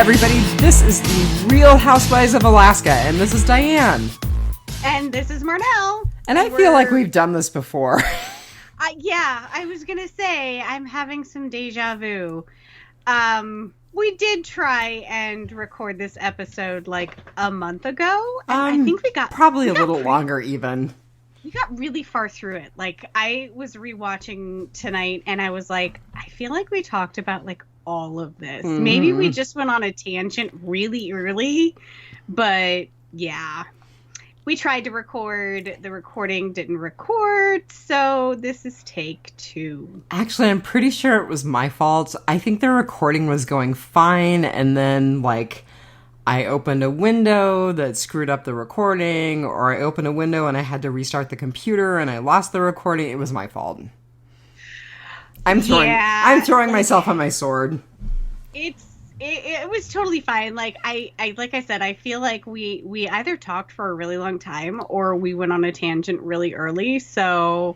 everybody. This is the Real Housewives of Alaska, and this is Diane. And this is Marnell. And I feel like we've done this before. Yeah, I was going to say, I'm having some deja vu. We did try and record this episode like a month ago. And I think we got... Probably a little longer even. We got really far through it. Like, I was rewatching tonight, and I was like, I feel like we talked about, like, all of this. Mm-hmm. Maybe we just went on a tangent really early, but yeah. We tried to record. The recording didn't record, so this is take 2. Actually, I'm pretty sure it was my fault. I think the recording was going fine, and then, like, I opened a window that screwed up the recording, or I opened a window and I had to restart the computer and I lost the recording. It was my fault. I'm throwing myself on my sword. It was totally fine. Like I said, I feel like we either talked for a really long time or we went on a tangent really early. So,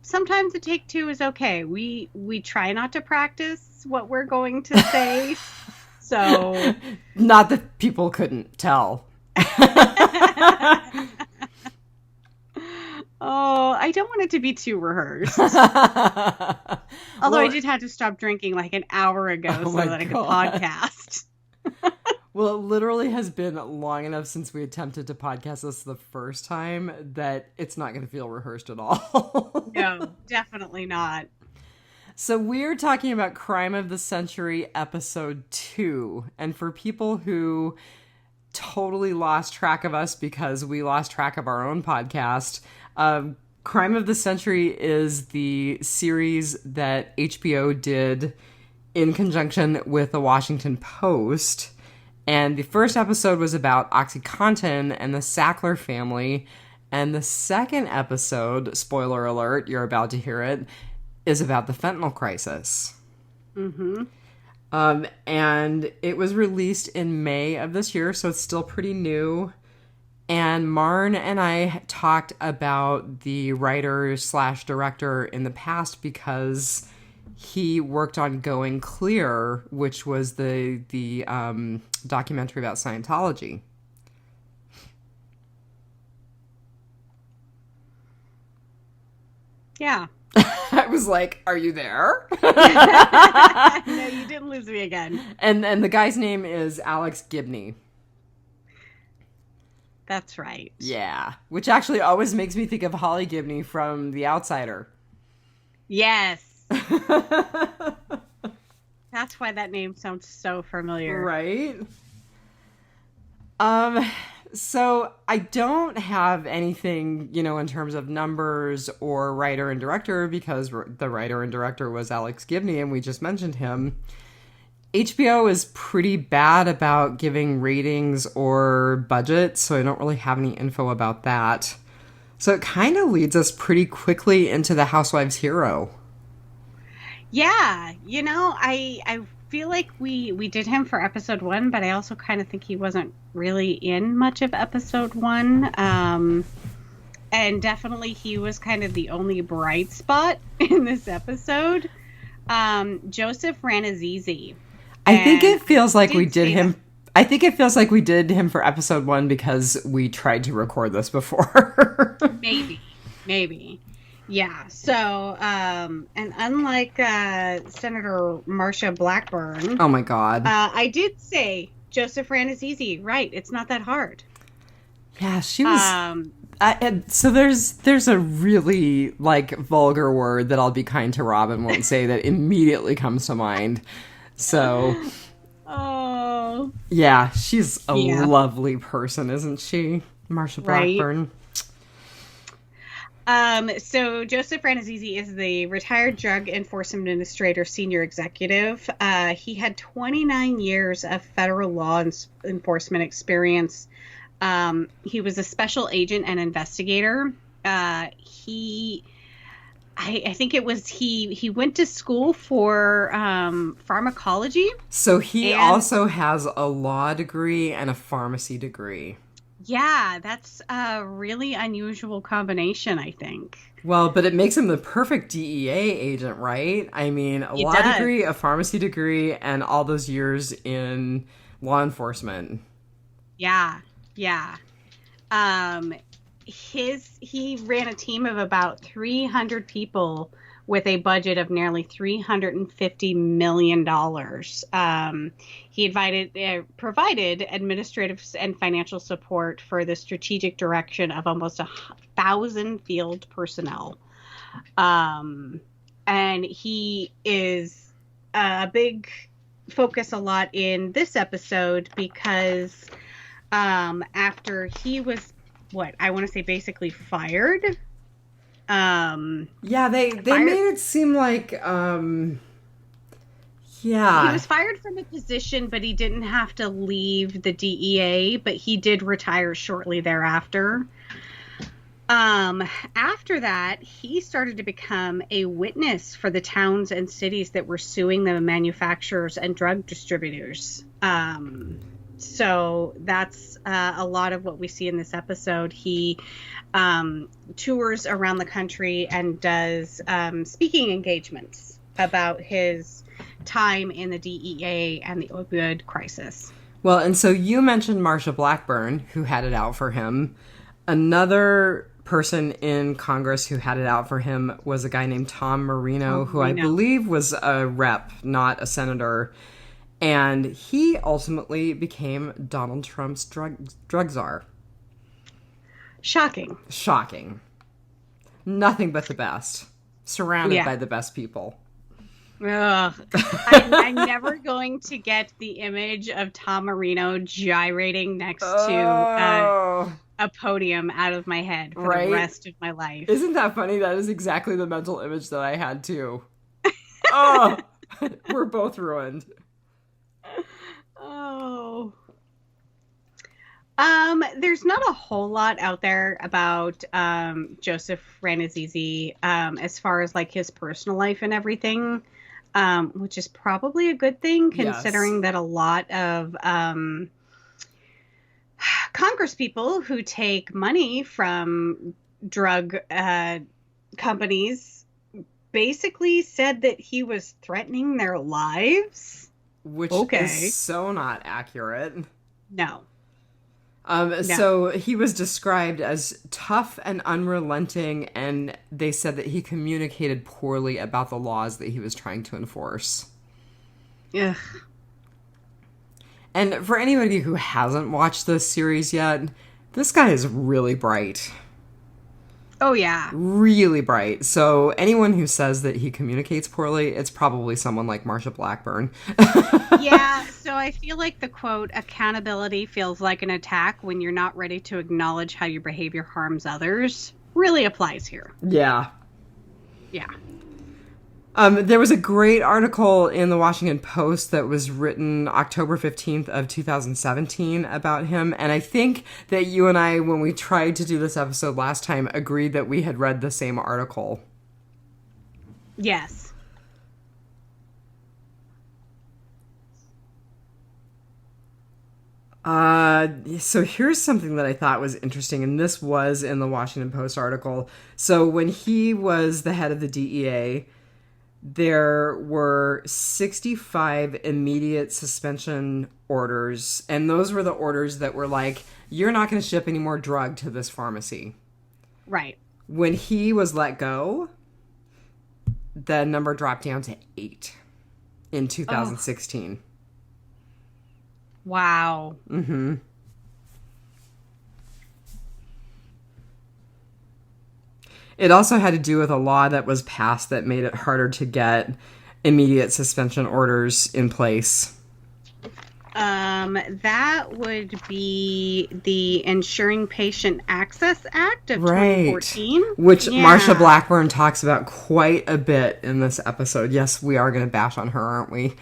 sometimes a take 2 is okay. We try not to practice what we're going to say. So, not that people couldn't tell. Oh, I don't want it to be too rehearsed. Although I did have to stop drinking like an hour ago so that I could podcast. Well, it literally has been long enough since we attempted to podcast this the first time that it's not going to feel rehearsed at all. No, definitely not. So we're talking about Crime of the Century, Episode 2. And for people who totally lost track of us because we lost track of our own podcast, Crime of the Century is the series that HBO did in conjunction with the Washington Post. And the first episode was about OxyContin and the Sackler family. And the second episode, spoiler alert, you're about to hear it, is about the fentanyl crisis. Mm-hmm. And it was released in May of this year, so it's still pretty new. And Marn and I talked about the writer/director in the past because he worked on Going Clear, which was the documentary about Scientology. Yeah. I was like, are you there? No, you didn't lose me again. And the guy's name is Alex Gibney. That's right. Yeah. Which actually always makes me think of Holly Gibney from The Outsider. Yes. That's why that name sounds so familiar. Right? So I don't have anything, in terms of numbers or writer and director because the writer and director was Alex Gibney and we just mentioned him. HBO is pretty bad about giving ratings or budget, so I don't really have any info about that. So it kind of leads us pretty quickly into the Housewives hero. Yeah, I feel like we did him for episode 1, but I also kind of think he wasn't really in much of episode 1. And definitely he was kind of the only bright spot in this episode. Joseph Ranazizi. I think it feels like we did him. I think it feels like we did him for episode 1 because we tried to record this before. Maybe. Yeah. So, and unlike Senator Marsha Blackburn. Oh my God. I did say Joseph Ranazizi. Right. It's not that hard. Yeah, she was. So there's a really vulgar word that I'll be kind to Rob and won't say that immediately comes to mind. So, oh yeah, she's a lovely person, isn't she, Marsha Blackburn? Right. So Joseph Ranazizi is the retired drug enforcement administrator, senior executive. He had 29 years of federal law enforcement experience. He was a special agent and investigator. I think it was he went to school for pharmacology. So he also has a law degree and a pharmacy degree. Yeah, that's a really unusual combination, I think. Well, but it makes him the perfect DEA agent, right? I mean, a law degree, a pharmacy degree, and all those years in law enforcement. Yeah. He ran a team of about 300 people with a budget of nearly $350 million. He provided administrative and financial support for the strategic direction of almost 1,000 field personnel. And he is a big focus a lot in this episode because after he was, I want to say basically fired. Yeah, they made it seem like, yeah. He was fired from a position, but he didn't have to leave the DEA, but he did retire shortly thereafter. After that, he started to become a witness for the towns and cities that were suing the manufacturers and drug distributors. So that's a lot of what we see in this episode. He tours around the country and does speaking engagements about his time in the DEA and the opioid crisis. Well, and so you mentioned Marsha Blackburn, who had it out for him. Another person in Congress who had it out for him was a guy named Tom Marino, who I believe was a rep, not a senator. And he ultimately became Donald Trump's drug czar. Shocking. Nothing but the best. Surrounded by the best people. Ugh. I'm never going to get the image of Tom Marino gyrating next to a podium out of my head for the rest of my life. Isn't that funny? That is exactly the mental image that I had too. Oh, we're both ruined. Oh. There's not a whole lot out there about Joseph Ranazizi as far as like his personal life and everything, which is probably a good thing considering that a lot of Congress people who take money from drug companies basically said that he was threatening their lives. Which is so not accurate. No. So he was described as tough and unrelenting, and they said that he communicated poorly about the laws that he was trying to enforce. Yeah. And for anybody who hasn't watched this series yet, this guy is really bright. Oh, yeah. Really bright. So anyone who says that he communicates poorly, it's probably someone like Marsha Blackburn. Yeah, so I feel like the quote, accountability feels like an attack when you're not ready to acknowledge how your behavior harms others, really applies here. Yeah. Yeah. There was a great article in the Washington Post that was written October 15th of 2017 about him. And I think that you and I, when we tried to do this episode last time, agreed that we had read the same article. Yes. So here's something that I thought was interesting, and this was in the Washington Post article. So when he was the head of the DEA, there were 65 immediate suspension orders, and those were the orders that were like, you're not going to ship any more drug to this pharmacy. Right. When he was let go, the number dropped down to 8 in 2016. Wow. Mm-hmm. It also had to do with a law that was passed that made it harder to get immediate suspension orders in place. That would be the Ensuring Patient Access Act of 2014. Which Marsha Blackburn talks about quite a bit in this episode. Yes, we are going to bash on her, aren't we?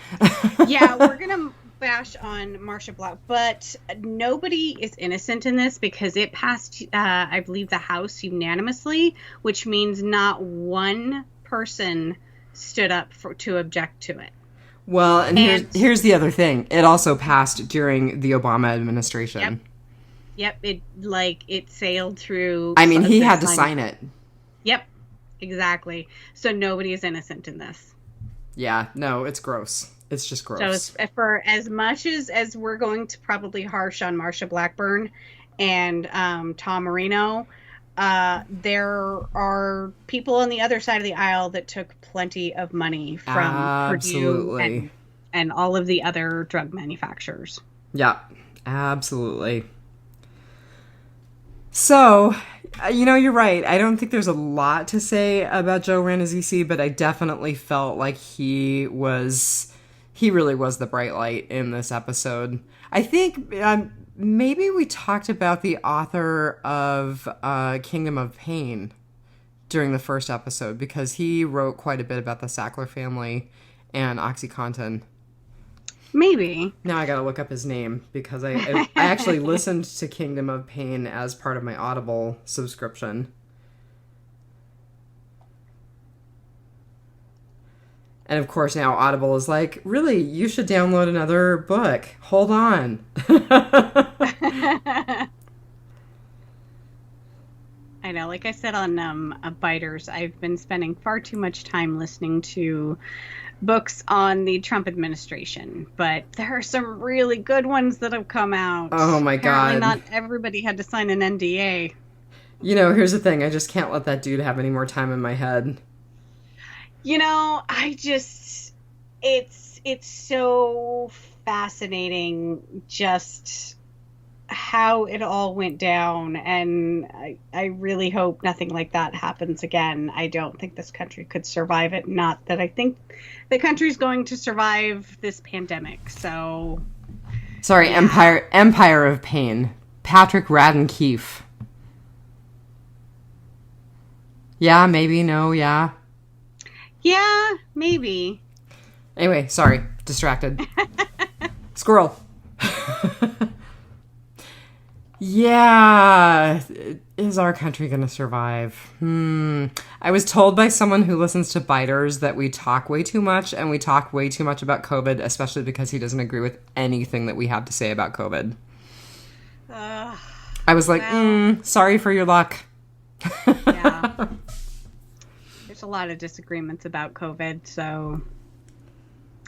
Yeah, we're going to bash on Marsha Black, but nobody is innocent in this because it passed, I believe, the House unanimously, which means not one person stood up to object to it. Well, and here's the other thing. It also passed during the Obama administration. Yep. It sailed through. I mean, he had to sign it. Yep. exactly. So nobody is innocent in this. Yeah, no, it's gross. It's just gross. So for as much as we're going to probably harsh on Marsha Blackburn and Tom Marino, there are people on the other side of the aisle that took plenty of money from Absolutely. Purdue and all of the other drug manufacturers. Yeah, absolutely. So, you're right. I don't think there's a lot to say about Joe Rannazzisi, but I definitely felt like he really was the bright light in this episode. I think maybe we talked about the author of Kingdom of Pain during the first episode, because he wrote quite a bit about the Sackler family and OxyContin. Maybe. Now I gotta look up his name, because I actually listened to Kingdom of Pain as part of my Audible subscription. And of course now Audible is like, really, you should download another book. Hold on. I know, like I said on Biters, I've been spending far too much time listening to books on the Trump administration, but there are some really good ones that have come out. Oh my Apparently God. not everybody had to sign an NDA. Here's the thing. I just can't let that dude have any more time in my head. It's so fascinating just how it all went down, and I really hope nothing like that happens again. I don't think this country could survive it. Not that I think the country's going to survive this pandemic. So, sorry, yeah. Empire of Pain. Patrick Radden Keefe. Yeah, maybe, no, yeah. Yeah, maybe. Anyway, sorry, distracted. Squirrel. Yeah, is our country going to survive? I was told by someone who listens to Biters that we talk way too much, and we talk way too much about COVID, especially because he doesn't agree with anything that we have to say about COVID. I was like, sorry for your luck. Yeah. There's a lot of disagreements about COVID, so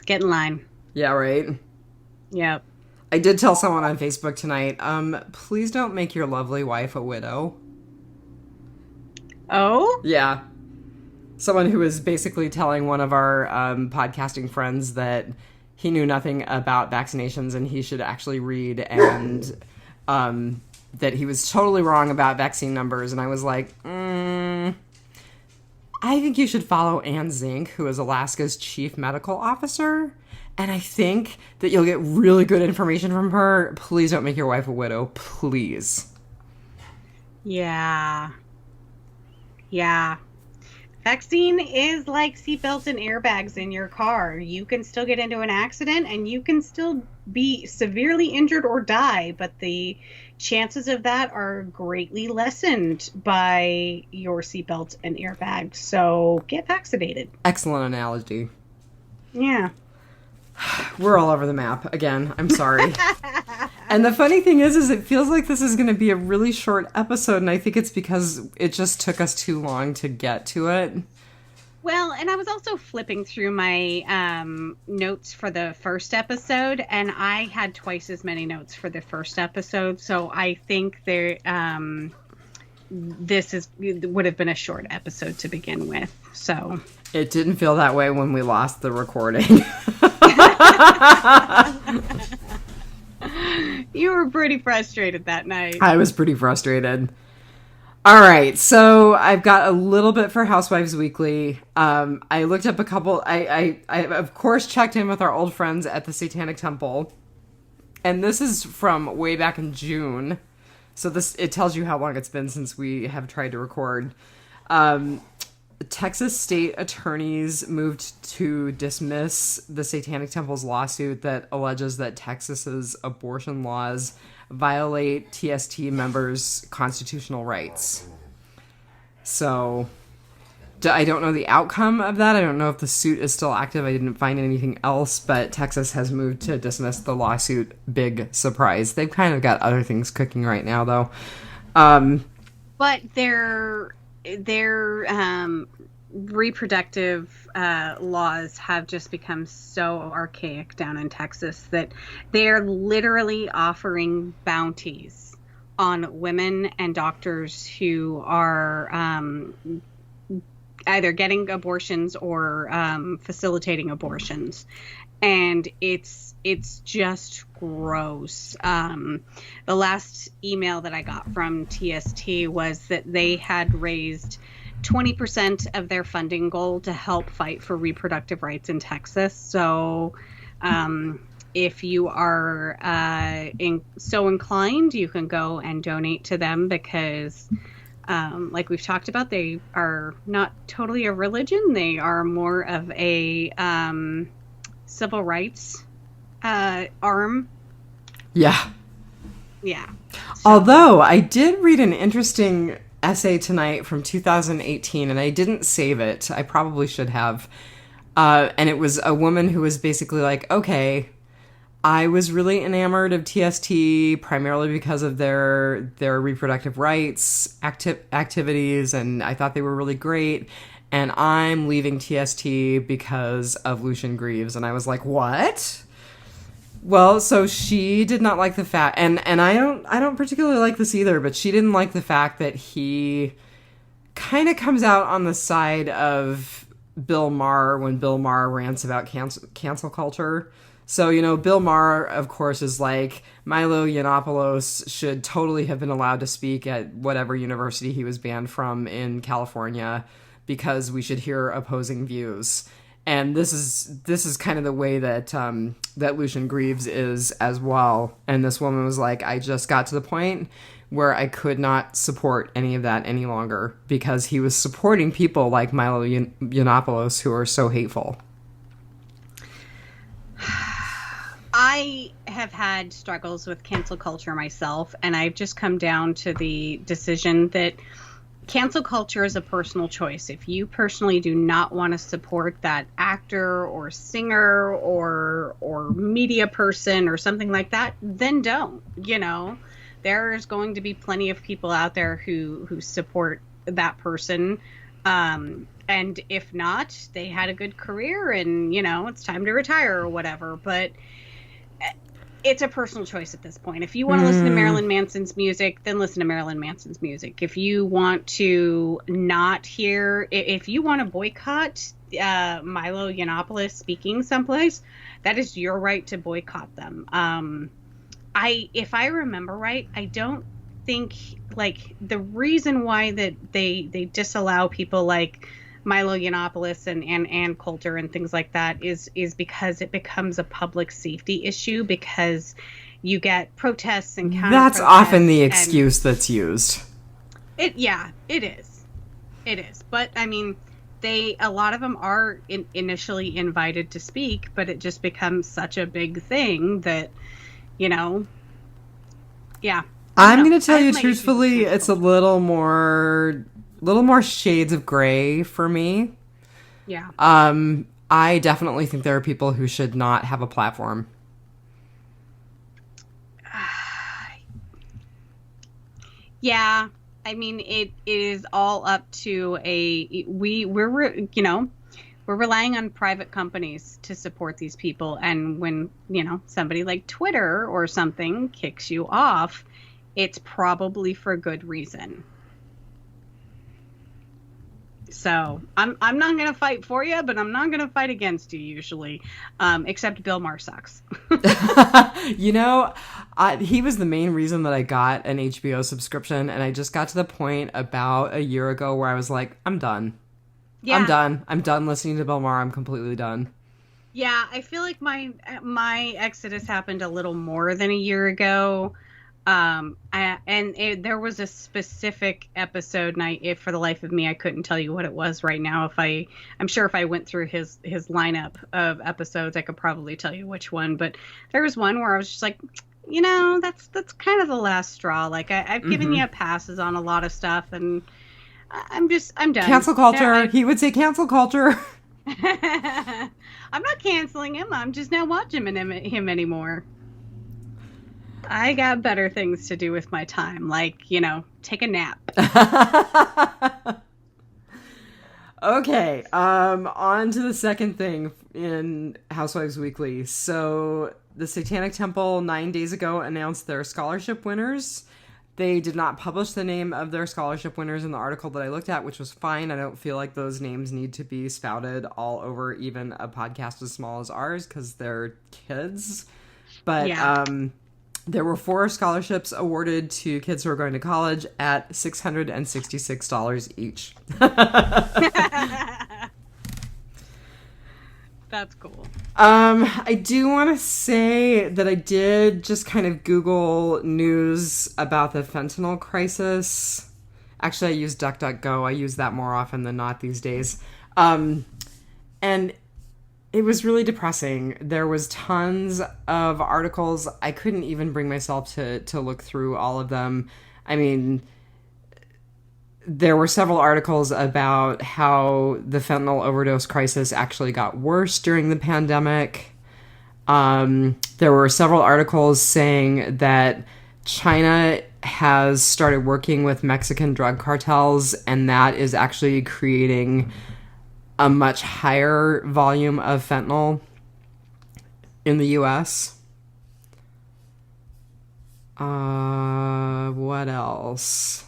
get in line. Yeah, right? Yep. I did tell someone on Facebook tonight, please don't make your lovely wife a widow. Oh? Yeah. Someone who was basically telling one of our podcasting friends that he knew nothing about vaccinations and he should actually read, and that he was totally wrong about vaccine numbers. And I was like, I think you should follow Ann Zink, who is Alaska's chief medical officer. And I think that you'll get really good information from her. Please don't make your wife a widow. Please. Yeah. Yeah. Vaccine is like seatbelts and airbags in your car. You can still get into an accident and you can still be severely injured or die, but the chances of that are greatly lessened by your seatbelt and airbags. So get vaccinated. Excellent analogy. Yeah. We're all over the map again. I'm sorry. And the funny thing is it feels like this is going to be a really short episode, and I think it's because it just took us too long to get to it. Well, and I was also flipping through my notes for the first episode, and I had twice as many notes for the first episode, so I think this would have been a short episode to begin with. So it didn't feel that way when we lost the recording. You were pretty frustrated that night. I was pretty frustrated. All right, so I've got a little bit for Housewives Weekly. I looked up a couple. I of course checked in with our old friends at the Satanic Temple, and this is from way back in June. So it tells you how long it's been since we have tried to record. Texas state attorneys moved to dismiss the Satanic Temple's lawsuit that alleges that Texas's abortion laws violate TST members' constitutional rights. So I don't know the outcome of that. I don't know if the suit is still active. I didn't find anything else, but Texas has moved to dismiss the lawsuit. Big surprise. They've kind of got other things cooking right now, though. But they're their reproductive laws have just become so archaic down in Texas that they're literally offering bounties on women and doctors who are either getting abortions or facilitating abortions. And it's just gross. The last email that I got from TST was that they had raised 20% of their funding goal to help fight for reproductive rights in Texas. So if you are so inclined, you can go and donate to them because like we've talked about, they are not totally a religion. They are more of a civil rights arm. Yeah. Yeah. So. Although I did read an interesting essay tonight from 2018, and I didn't save it. I probably should have. And it was a woman who was basically like, okay, I was really enamored of TST primarily because of their reproductive rights activities, and I thought they were really great. And I'm leaving TST because of Lucien Greaves. And I was like, what? Well, so she did not like the fact, and I don't particularly like this either, but she didn't like the fact that he kind of comes out on the side of Bill Maher when Bill Maher rants about cancel culture. So, you know, Bill Maher, of course, is like, Milo Yiannopoulos should totally have been allowed to speak at whatever university he was banned from in California because we should hear opposing views. And this is kind of the way that that Lucien Greaves is as well. And this woman was like, I just got to the point where I could not support any of that any longer because he was supporting people like Milo Yiannopoulos who are so hateful. I have had struggles with cancel culture myself, and I've just come down to the decision that cancel culture is a personal choice. If you personally do not want to support that actor or singer or media person or something like that, then don't. You know, there's going to be plenty of people out there who support that person. And if not, they had a good career and, you know, it's time to retire or whatever. But it's a personal choice at this point. If you want to listen to Marilyn Manson's music, then listen to Marilyn Manson's music. If you want to not hear, if you want to boycott Milo Yiannopoulos speaking someplace, that is your right to boycott them. If I remember right, I don't think like the reason why that they disallow people like Milo Yiannopoulos and Ann Coulter and things like that is because it becomes a public safety issue because you get protests and counter That's often the excuse that's used. It is. But I mean, a lot of them are initially invited to speak, but it just becomes such a big thing that, you know, yeah. I'm going to tell you truthfully, it's a little more shades of gray for me. Yeah. I definitely think there are people who should not have a platform. Yeah. I mean, it is all up to we're relying on private companies to support these people. And when, you know, somebody like Twitter or something kicks you off, it's probably for good reason. So I'm not going to fight for you, but I'm not going to fight against you usually, except Bill Maher sucks. You know, he was the main reason that I got an HBO subscription, and I just got to the point about a year ago where I was like, I'm done. Yeah. I'm done listening to Bill Maher. I'm completely done. Yeah, I feel like my exodus happened a little more than a year ago. There was a specific episode, and for the life of me, I couldn't tell you what it was right now. I'm sure if I went through his lineup of episodes, I could probably tell you which one. But there was one where I was just like, you know, that's kind of the last straw. Like I've given you passes on a lot of stuff, and I'm done. Cancel culture. He would say cancel culture. I'm not canceling him. I'm just not watching him anymore. I got better things to do with my time, like, you know, take a nap. Okay, on to the second thing in Housewives Weekly. So, the Satanic Temple 9 days ago announced their scholarship winners. They did not publish the name of their scholarship winners in the article that I looked at, which was fine. I don't feel like those names need to be spouted all over even a podcast as small as ours, because they're kids. But, there were 4 scholarships awarded to kids who are going to college at $666 each. That's cool. I do want to say that I did just kind of Google news about the fentanyl crisis. Actually, I use DuckDuckGo. I use that more often than not these days. And it was really depressing. There was tons of articles. I couldn't even bring myself to look through all of them. I mean, there were several articles about how the fentanyl overdose crisis actually got worse during the pandemic. There were several articles saying that China has started working with Mexican drug cartels, and that is actually creating a much higher volume of fentanyl in the U.S. What else?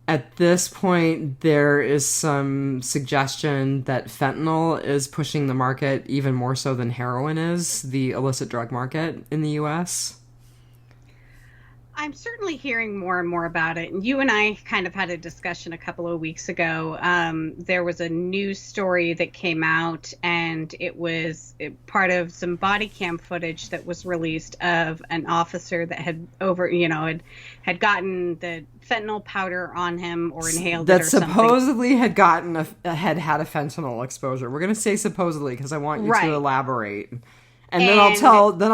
At this point, there is some suggestion that fentanyl is pushing the market even more so than heroin is, the illicit drug market in the U.S. I'm certainly hearing more and more about it. And you and I kind of had a discussion a couple of weeks ago. There was a news story that came out, and it was part of some body cam footage that was released of an officer that had had gotten the fentanyl powder on him or inhaled it or something. That supposedly had had a fentanyl exposure. We're going to say supposedly because I want you to elaborate. And then I'll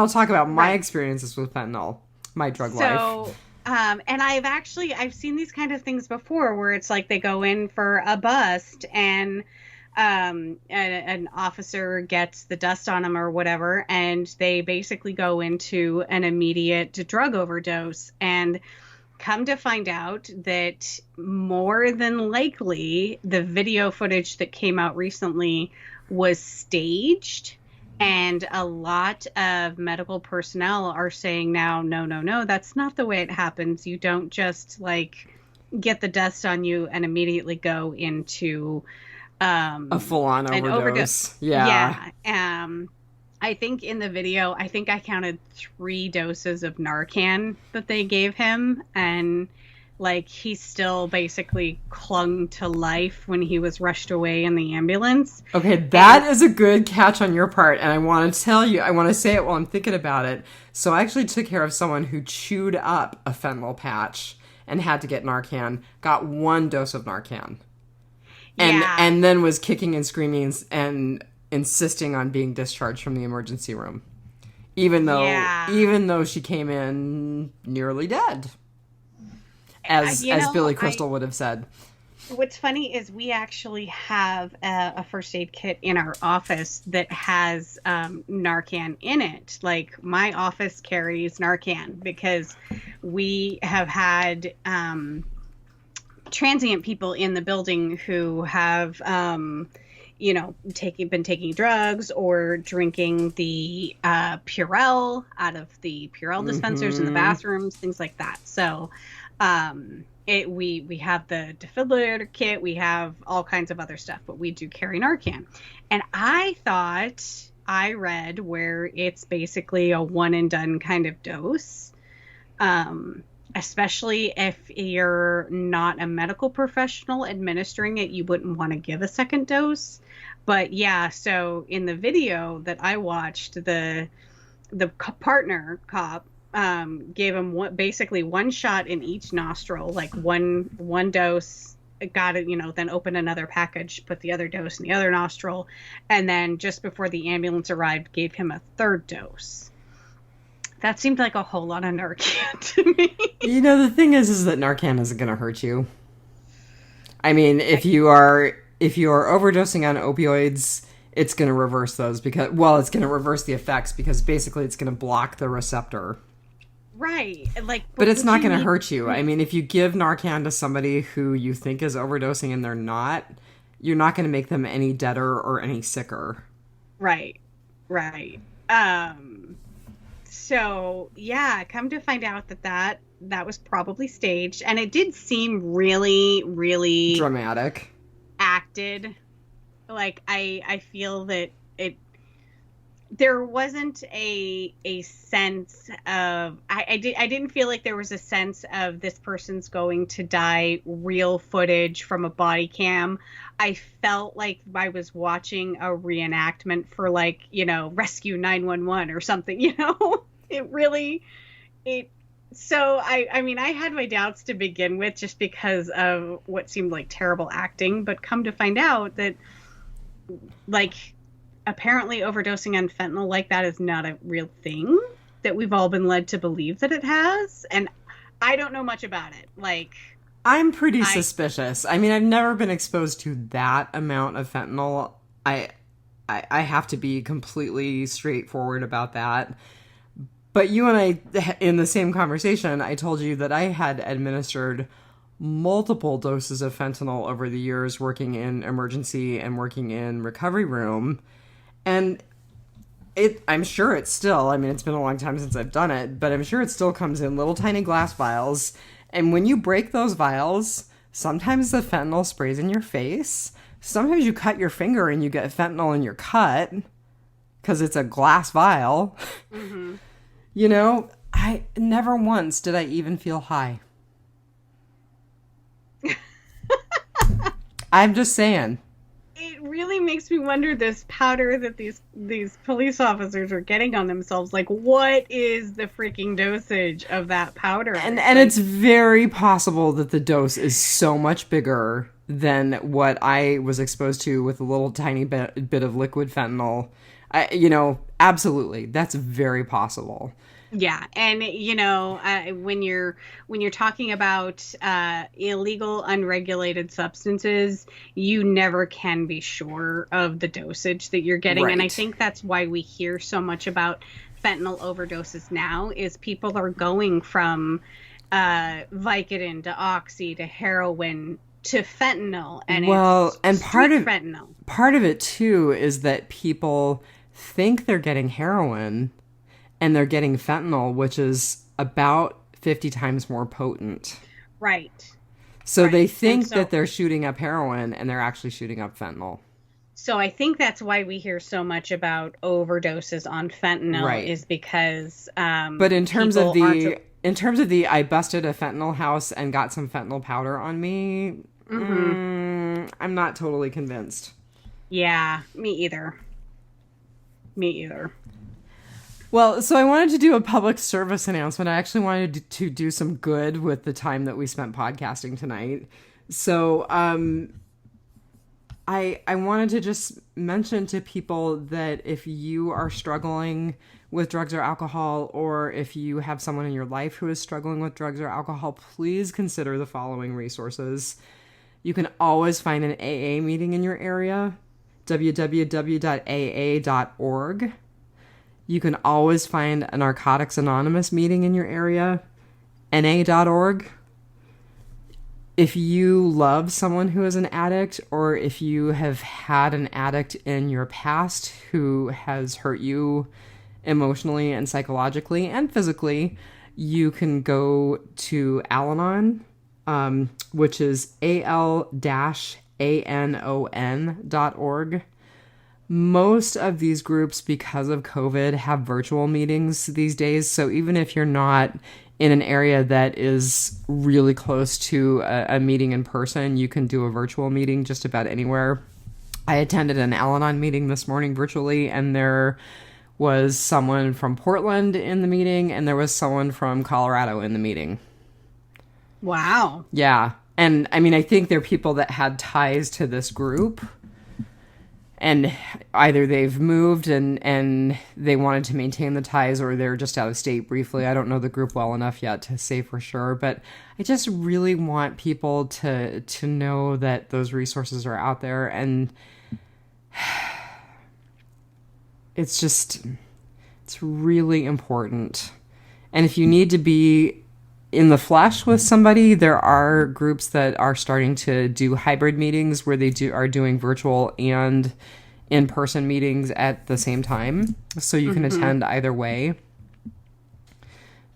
talk about my experiences with fentanyl. My drug life. And I've seen these kind of things before where it's like they go in for a bust and an officer gets the dust on him or whatever, and they basically go into an immediate drug overdose, and come to find out that more than likely the video footage that came out recently was staged. And a lot of medical personnel are saying now, no, that's not the way it happens. You don't just get the dust on you and immediately go into a full-on overdose. Yeah. I think in the video, I counted 3 doses of Narcan that they gave him, and he still basically clung to life when he was rushed away in the ambulance. Okay, that is a good catch on your part. And I want to say it while I'm thinking about it. So I actually took care of someone who chewed up a fentanyl patch and had to get Narcan, got 1 dose of Narcan. And then was kicking and screaming and insisting on being discharged from the emergency room. Even though she came in nearly dead. As Billy Crystal would have said. What's funny is we actually have a first aid kit in our office that has Narcan in it. My office carries Narcan because we have had transient people in the building who have been taking drugs or drinking the Purell out of the Purell dispensers in the bathrooms, things like that. So we have the defibrillator kit, we have all kinds of other stuff, but we do carry Narcan. And I thought I read where it's basically a one and done kind of dose. Especially if you're not a medical professional administering it, you wouldn't want to give a second dose. But yeah, so in the video that I watched, the partner cop gave him basically 1 shot in each nostril, one dose, got it, then opened another package, put the other dose in the other nostril, and then just before the ambulance arrived, gave him a 3rd dose. That seemed like a whole lot of Narcan to me. The thing is that Narcan isn't going to hurt you. I mean, if you are overdosing on opioids, it's going to reverse those it's going to reverse the effects because basically it's going to block the receptor. Right. Like, but it's not going to hurt you. I mean, if you give Narcan to somebody who you think is overdosing and they're not, you're not going to make them any deader or any sicker. Right. Right. So yeah, come to find out that was probably staged, and it did seem really, really dramatic, acted. Like I feel that there wasn't a sense of I didn't feel like there was a sense of this person's going to die, real footage from a body cam. I felt like I was watching a reenactment for, like, Rescue 911 or something, So I mean, I had my doubts to begin with just because of what seemed like terrible acting, but come to find out that, like, apparently overdosing on fentanyl like that is not a real thing that we've all been led to believe that it has. And I don't know much about it. Like, I'm pretty suspicious. I mean, I've never been exposed to that amount of fentanyl. I have to be completely straightforward about that. But you and I, in the same conversation, I told you that I had administered multiple doses of fentanyl over the years working in emergency and working in recovery room. And I'm sure it's still, I mean, it's been a long time since I've done it, but I'm sure it still comes in little tiny glass vials. And when you break those vials, sometimes the fentanyl sprays in your face. Sometimes you cut your finger and you get fentanyl in your cut because it's a glass vial. Mm-hmm. I never once did I even feel high. I'm just saying. It really makes me wonder, this powder that these police officers are getting on themselves. Like, what is the freaking dosage of that powder? And it's very possible that the dose is so much bigger than what I was exposed to with a little tiny bit of liquid fentanyl. Absolutely. That's very possible. Yeah, and when you're talking about illegal, unregulated substances, you never can be sure of the dosage that you're getting, right. And I think that's why we hear so much about fentanyl overdoses now. Is people are going from Vicodin to Oxy to heroin to fentanyl, and part of it too is that people think they're getting heroin. And they're getting fentanyl, which is about 50 times more potent. Right. So they think that they're shooting up heroin, and they're actually shooting up fentanyl. So I think that's why we hear so much about overdoses on fentanyl, right. Is because but in terms of the I busted a fentanyl house and got some fentanyl powder on me, I'm not totally convinced. Yeah, me either. Well, so I wanted to do a public service announcement. I actually wanted to do some good with the time that we spent podcasting tonight. So I wanted to just mention to people that if you are struggling with drugs or alcohol, or if you have someone in your life who is struggling with drugs or alcohol, please consider the following resources. You can always find an AA meeting in your area, www.aa.org. You can always find a Narcotics Anonymous meeting in your area, na.org. If you love someone who is an addict, or if you have had an addict in your past who has hurt you emotionally and psychologically and physically, you can go to Al-Anon, which is al-anon.org. Most of these groups, because of COVID, have virtual meetings these days. So even if you're not in an area that is really close to a meeting in person, you can do a virtual meeting just about anywhere. I attended an Al-Anon meeting this morning virtually, and there was someone from Portland in the meeting, and there was someone from Colorado in the meeting. Wow. Yeah. And I mean, I think they're people that had ties to this group. And either they've moved and they wanted to maintain the ties, or they're just out of state briefly. I don't know the group well enough yet to say for sure, but I just really want people to know that those resources are out there, and it's really important. And if you need to be in the flesh with somebody, there are groups that are starting to do hybrid meetings where they are doing virtual and in-person meetings at the same time. So you can attend either way.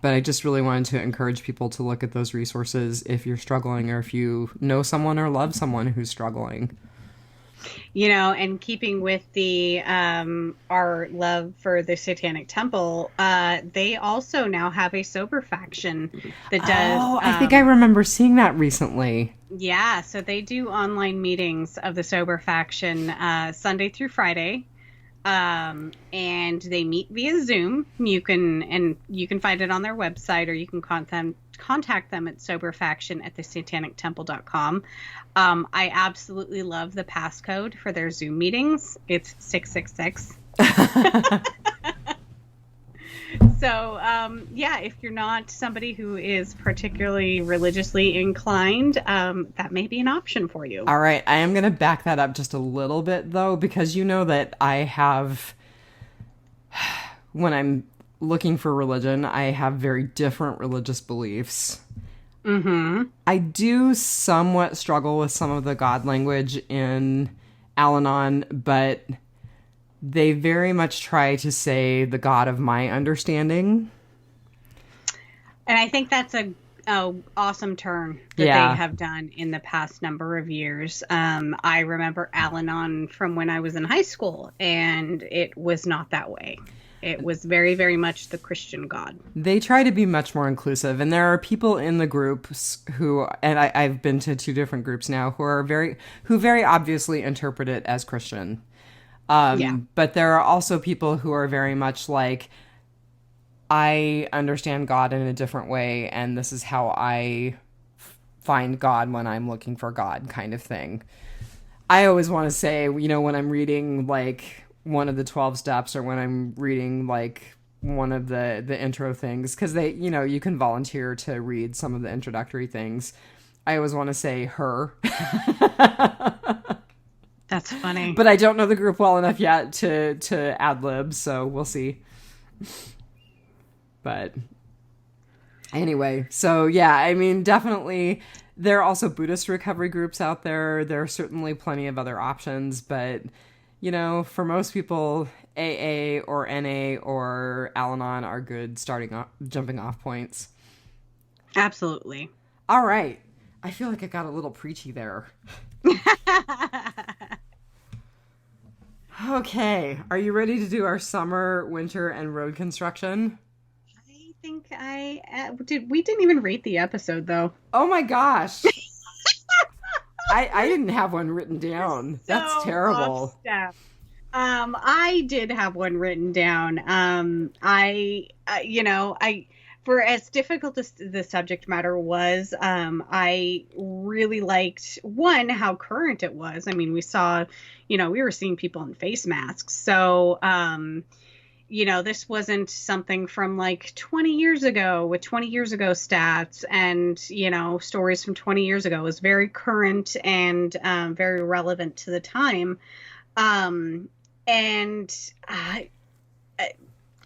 But I just really wanted to encourage people to look at those resources if you're struggling or if you know someone or love someone who's struggling. You know, and keeping with the our love for the Satanic Temple, they also now have a sober faction that does. Oh, I think I remember seeing that recently. Yeah, so they do online meetings of the sober faction Sunday through Friday. And they meet via Zoom. You can find it on their website, or you can contact them at soberfaction@thesatanictemple.com. I absolutely love the passcode for their Zoom meetings. It's 666. So, yeah, if you're not somebody who is particularly religiously inclined, that may be an option for you. All right. I am going to back that up just a little bit, though, because you know that I have, when I'm looking for religion, I have very different religious beliefs. Mm-hmm. I do somewhat struggle with some of the God language in Al-Anon, but they very much try to say the God of my understanding. And I think that's a awesome turn that they have done in the past number of years. I remember Al-Anon from when I was in high school, and it was not that way. It was very, very much the Christian God. They try to be much more inclusive, and there are people in the groups who, and I've been to 2 different groups now, who very obviously interpret it as Christian. But there are also people who are very much like, I understand God in a different way, and this is how I find God when I'm looking for God, kind of thing. I always want to say, you know, when I'm reading like one of the 12 steps, or when I'm reading like one of the intro things, because they, you know, you can volunteer to read some of the introductory things. I always want to say her. That's funny. But I don't know the group well enough yet to ad lib, so we'll see. But anyway, so yeah, I mean, definitely there are also Buddhist recovery groups out there. There are certainly plenty of other options, but you know, for most people, AA or NA or Al-Anon are good jumping off points. Absolutely. All right. I feel like I got a little preachy there. Okay. Are you ready to do our summer, winter, and road construction? I think we didn't even rate the episode, though. Oh my gosh. I didn't have one written down. That's terrible. I did have one written down. For as difficult as the subject matter was, I really liked, one, how current it was. I mean, we were seeing people in face masks. So, this wasn't something from like 20 years ago with 20 years ago stats and, stories from 20 years ago. It was very current and very relevant to the time.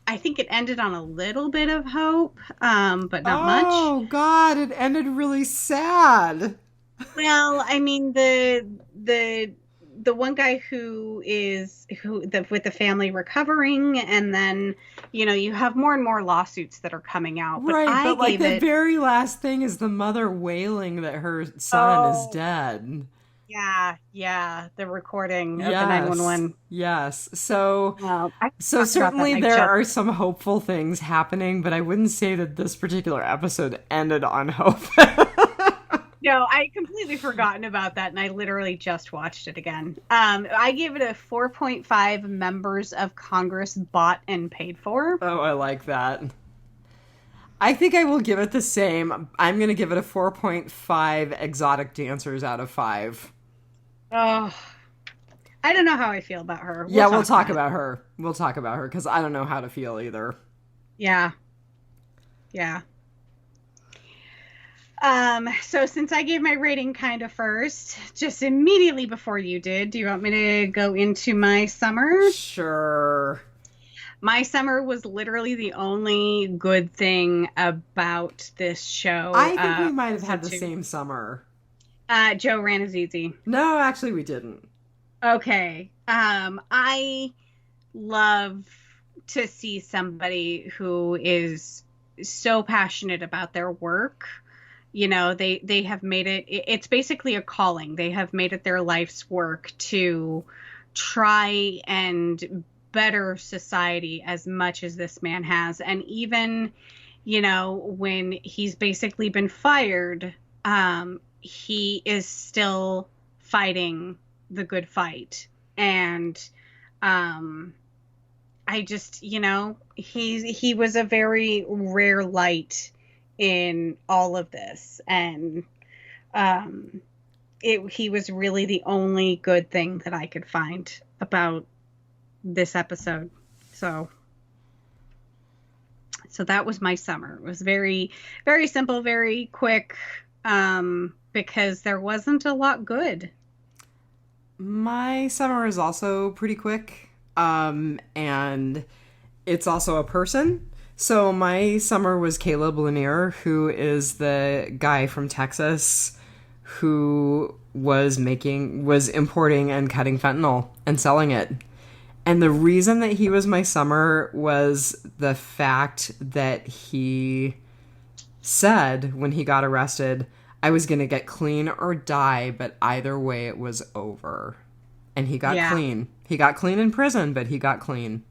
I think it ended on a little bit of hope, but not much. Oh God, it ended really sad. Well, I mean, the one guy with the family recovering, and then you have more and more lawsuits that are coming out. But right, but like the very last thing is the mother wailing that her son is dead. Yeah, the recording of the 911. Yes. So certainly there are some hopeful things happening, but I wouldn't say that this particular episode ended on hope. No, I completely forgotten about that, and I literally just watched it again. I gave it a 4.5 members of Congress bought and paid for. Oh, I like that. I think I will give it the same. I'm going to give it a 4.5 exotic dancers out of 5. Oh, I don't know how I feel about her. We'll talk about her. We'll talk about her because I don't know how to feel either. Yeah. So since I gave my rating kind of first, just immediately before you did, do you want me to go into my summer? Sure. My summer was literally the only good thing about this show. I think we might have also had the too. same summer. Joe Ranazizi. No, actually, we didn't. Okay. I love to see somebody who is so passionate about their work. You know, they have made it's basically a calling. They have made it their life's work to try and better society as much as this man has. And even, you know, when he's basically been fired, he is still fighting the good fight. And I just, you know, he was a very rare light in all of this. And he was really the only good thing that I could find about this episode. So that was my summer. It was very, very simple, very quick, because there wasn't a lot good. My summer is also pretty quick, and it's also a person. So my summer was Caleb Lanier, who is the guy from Texas who was importing and cutting fentanyl and selling it. And the reason that he was my summer was the fact that he said when he got arrested, I was going to get clean or die, but either way it was over. And he got clean. He got clean in prison, but he got clean.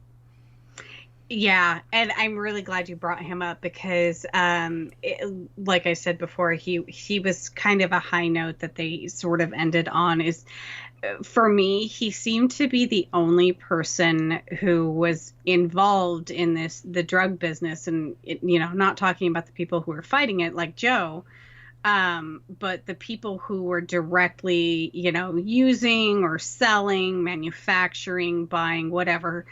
Yeah, and I'm really glad you brought him up because, like I said before, he was kind of a high note that they sort of ended on. Is for me, he seemed to be the only person who was involved in the drug business, and you know, not talking about the people who were fighting it like Joe, but the people who were directly, you know, using or selling, manufacturing, buying, whatever,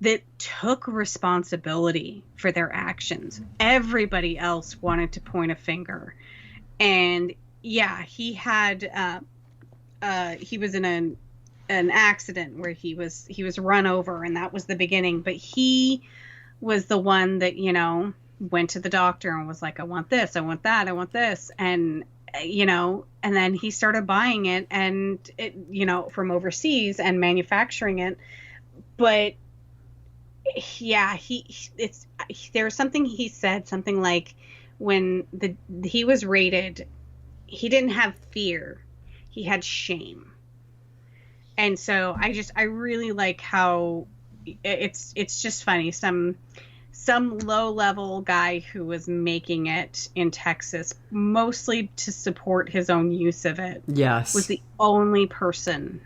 that took responsibility for their actions. Everybody else wanted to point a finger. And yeah, he had, he was in an accident where he was run over, and that was the beginning. But he was the one that, you know, went to the doctor and was like, I want this, I want that, I want this. And, you know, and then he started buying it and it, you know, from overseas and manufacturing it. But yeah, there was something he said, something like when he was raided, he didn't have fear, he had shame. And so I really like how it's just funny. Some low level guy who was making it in Texas, mostly to support his own use of it, yes, was the only person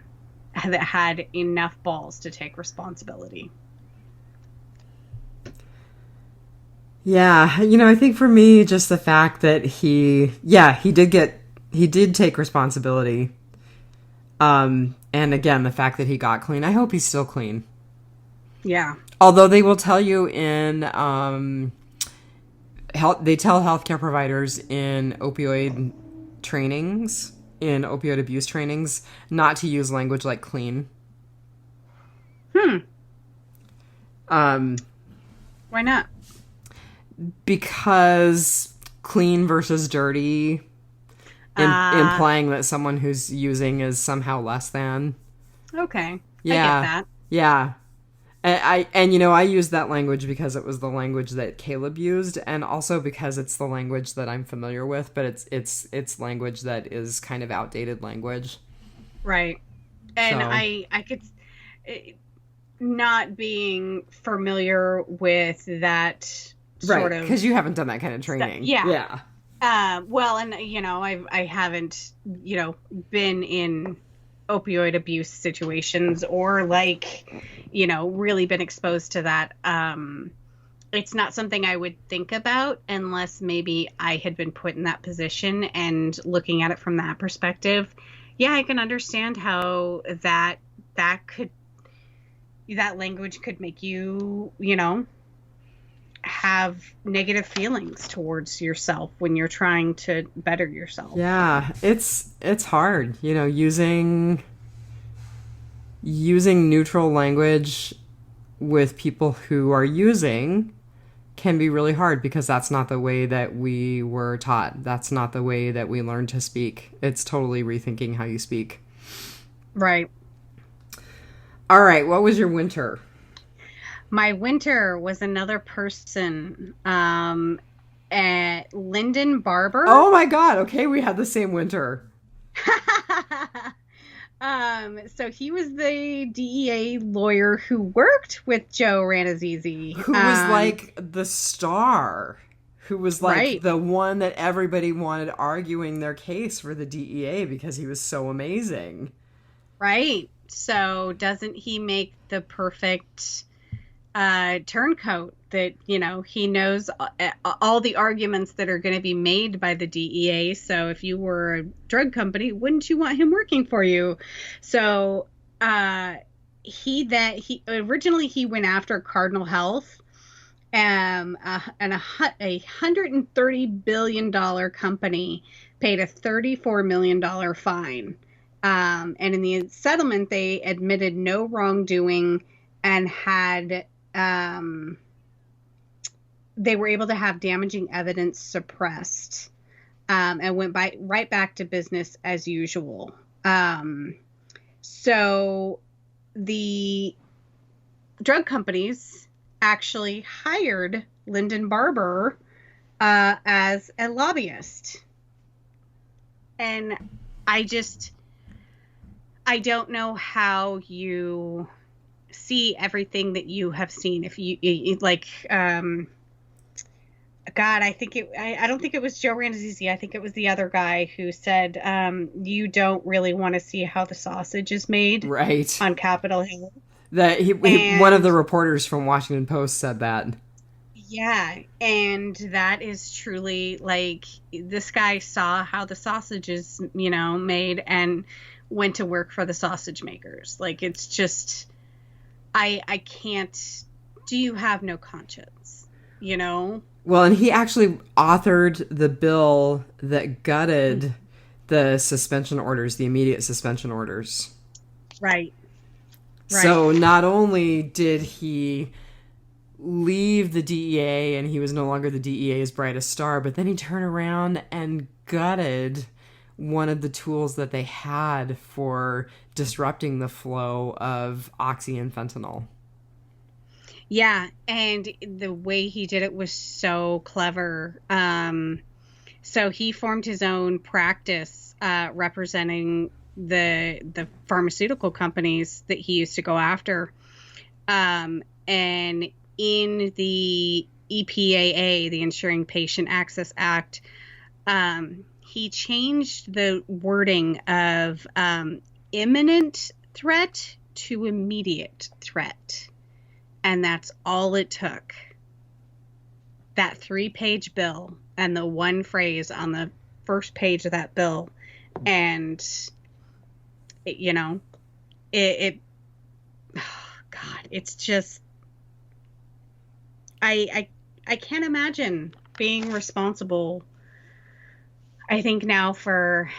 that had enough balls to take responsibility. Yeah, you know, I think for me, just the fact that he did take responsibility. And again, the fact that he got clean. I hope he's still clean. Yeah. Although they will tell you in, they tell healthcare providers in opioid abuse trainings, not to use language like clean. Why not? Because clean versus dirty, implying that someone who's using is somehow less than. Okay. Yeah. I get that. Yeah. And you know, I used that language because it was the language that Caleb used, and also because it's the language that I'm familiar with, but it's language that is kind of outdated language. Right. And So. I could, not being familiar with that sort of, because you haven't done that kind of training. Yeah. Well, and you know, I haven't, you know, been in opioid abuse situations or like, you know, really been exposed to that. It's not something I would think about unless maybe I had been put in that position and looking at it from that perspective. Yeah, I can understand how that language could make you, you know, have negative feelings towards yourself when you're trying to better yourself. Yeah, it's hard, you know, using neutral language with people who are using can be really hard because that's not the way that we were taught. That's not the way that we learned to speak. It's totally rethinking how you speak. Right. All right. What was your winter? My winter was another person, Lyndon Barber. Oh my God. Okay. We had the same winter. So he was the DEA lawyer who worked with Joe Ranazizi. Who was like the star. Who was like right. the one that everybody wanted arguing their case for the DEA because he was so amazing. Right. So doesn't he make the perfect turncoat that, you know, he knows all the arguments that are going to be made by the DEA. So if you were a drug company, wouldn't you want him working for you? So he originally he went after Cardinal Health, and a $130 billion company paid a $34 million fine. And in the settlement, they admitted no wrongdoing and had they were able to have damaging evidence suppressed, and went right back to business as usual. So the drug companies actually hired Lyndon Barber as a lobbyist. And I don't know how you see everything that you have seen. If you like, God, I don't think it was Joe Ranazizi. I think it was the other guy who said, you don't really want to see how the sausage is made, right, on Capitol Hill. One of the reporters from Washington Post said that. Yeah, and that is truly, like, this guy saw how the sausage is, you know, made and went to work for the sausage makers. Like, it's just, I can't, do you have no conscience, you know? Well, and he actually authored the bill that gutted the suspension orders, the immediate suspension orders. Right. So not only did he leave the DEA and he was no longer the DEA's brightest star, but then he turned around and gutted one of the tools that they had for disrupting the flow of oxy and fentanyl. Yeah, and the way he did it was so clever. So he formed his own practice representing the pharmaceutical companies that he used to go after. And in the EPAA, the Ensuring Patient Access Act, he changed the wording of imminent threat to immediate threat. And that's all it took. That 3-page bill and the one phrase on the first page of that bill. And, you know, oh God, it's just, I can't imagine being responsible, I think now for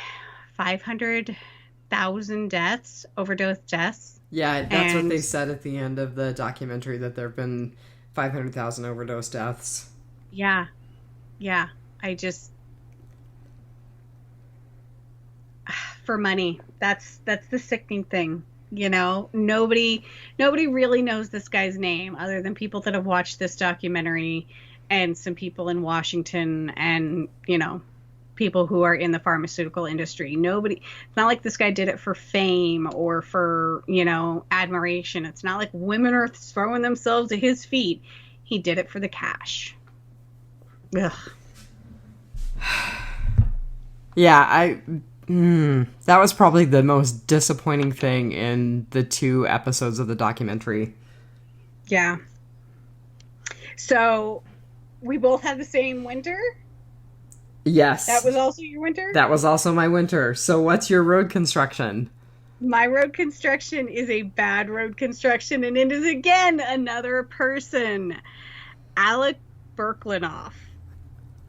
500,000 deaths, overdose deaths. Yeah, that's what they said at the end of the documentary, that there have been 500,000 overdose deaths. Yeah. Yeah. I just, for money, that's the sickening thing. You know, nobody really knows this guy's name other than people that have watched this documentary and some people in Washington and, you know, people who are in the pharmaceutical industry. Nobody, it's not like this guy did it for fame or for, you know, admiration. It's not like women are throwing themselves at his feet. He did it for the cash. Ugh. Yeah, that was probably the most disappointing thing in the 2 episodes of the documentary. Yeah. So we both had the same winter? Yes. That was also your winter? That was also my winter. So what's your road construction? My road construction is a bad road construction, and it is again another person. Alec Berklinoff.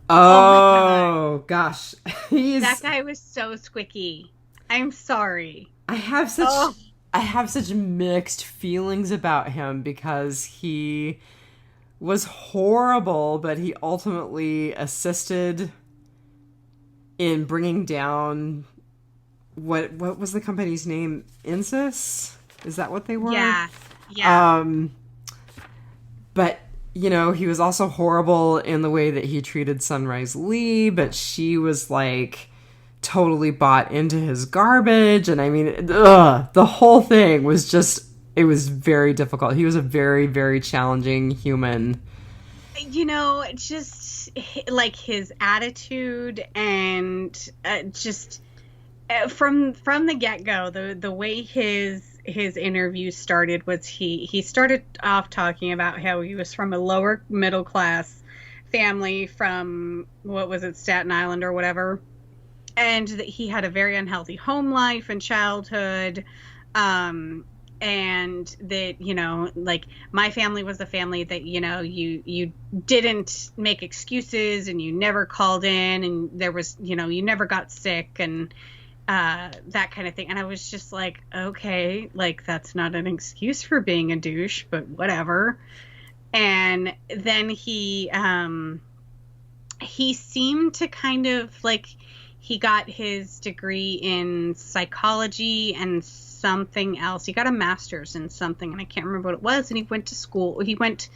Oh gosh. That guy was so squicky. I'm sorry. I have such I have such mixed feelings about him because he was horrible, but he ultimately assisted in bringing down what was the company's name? Insys? Is that what they were? Yeah. Yeah. But you know, he was also horrible in the way that he treated Sunrise Lee, but she was like totally bought into his garbage. And I mean, the whole thing was just, it was very difficult. He was a very, very challenging human. You know, just like his attitude and just from the get-go, the way his interview started was he started off talking about how he was from a lower middle class family from, what was it, Staten Island or whatever, and that he had a very unhealthy home life and childhood, and that, you know, like, my family was a family that, you know, you didn't make excuses and you never called in, and there was, you know, you never got sick, and that kind of thing. And I was just like, okay, like, that's not an excuse for being a douche, but whatever. And then he seemed to kind of like, he got his degree in psychology and something else. He got a master's in something, and I can't remember what it was. And he went to school. He went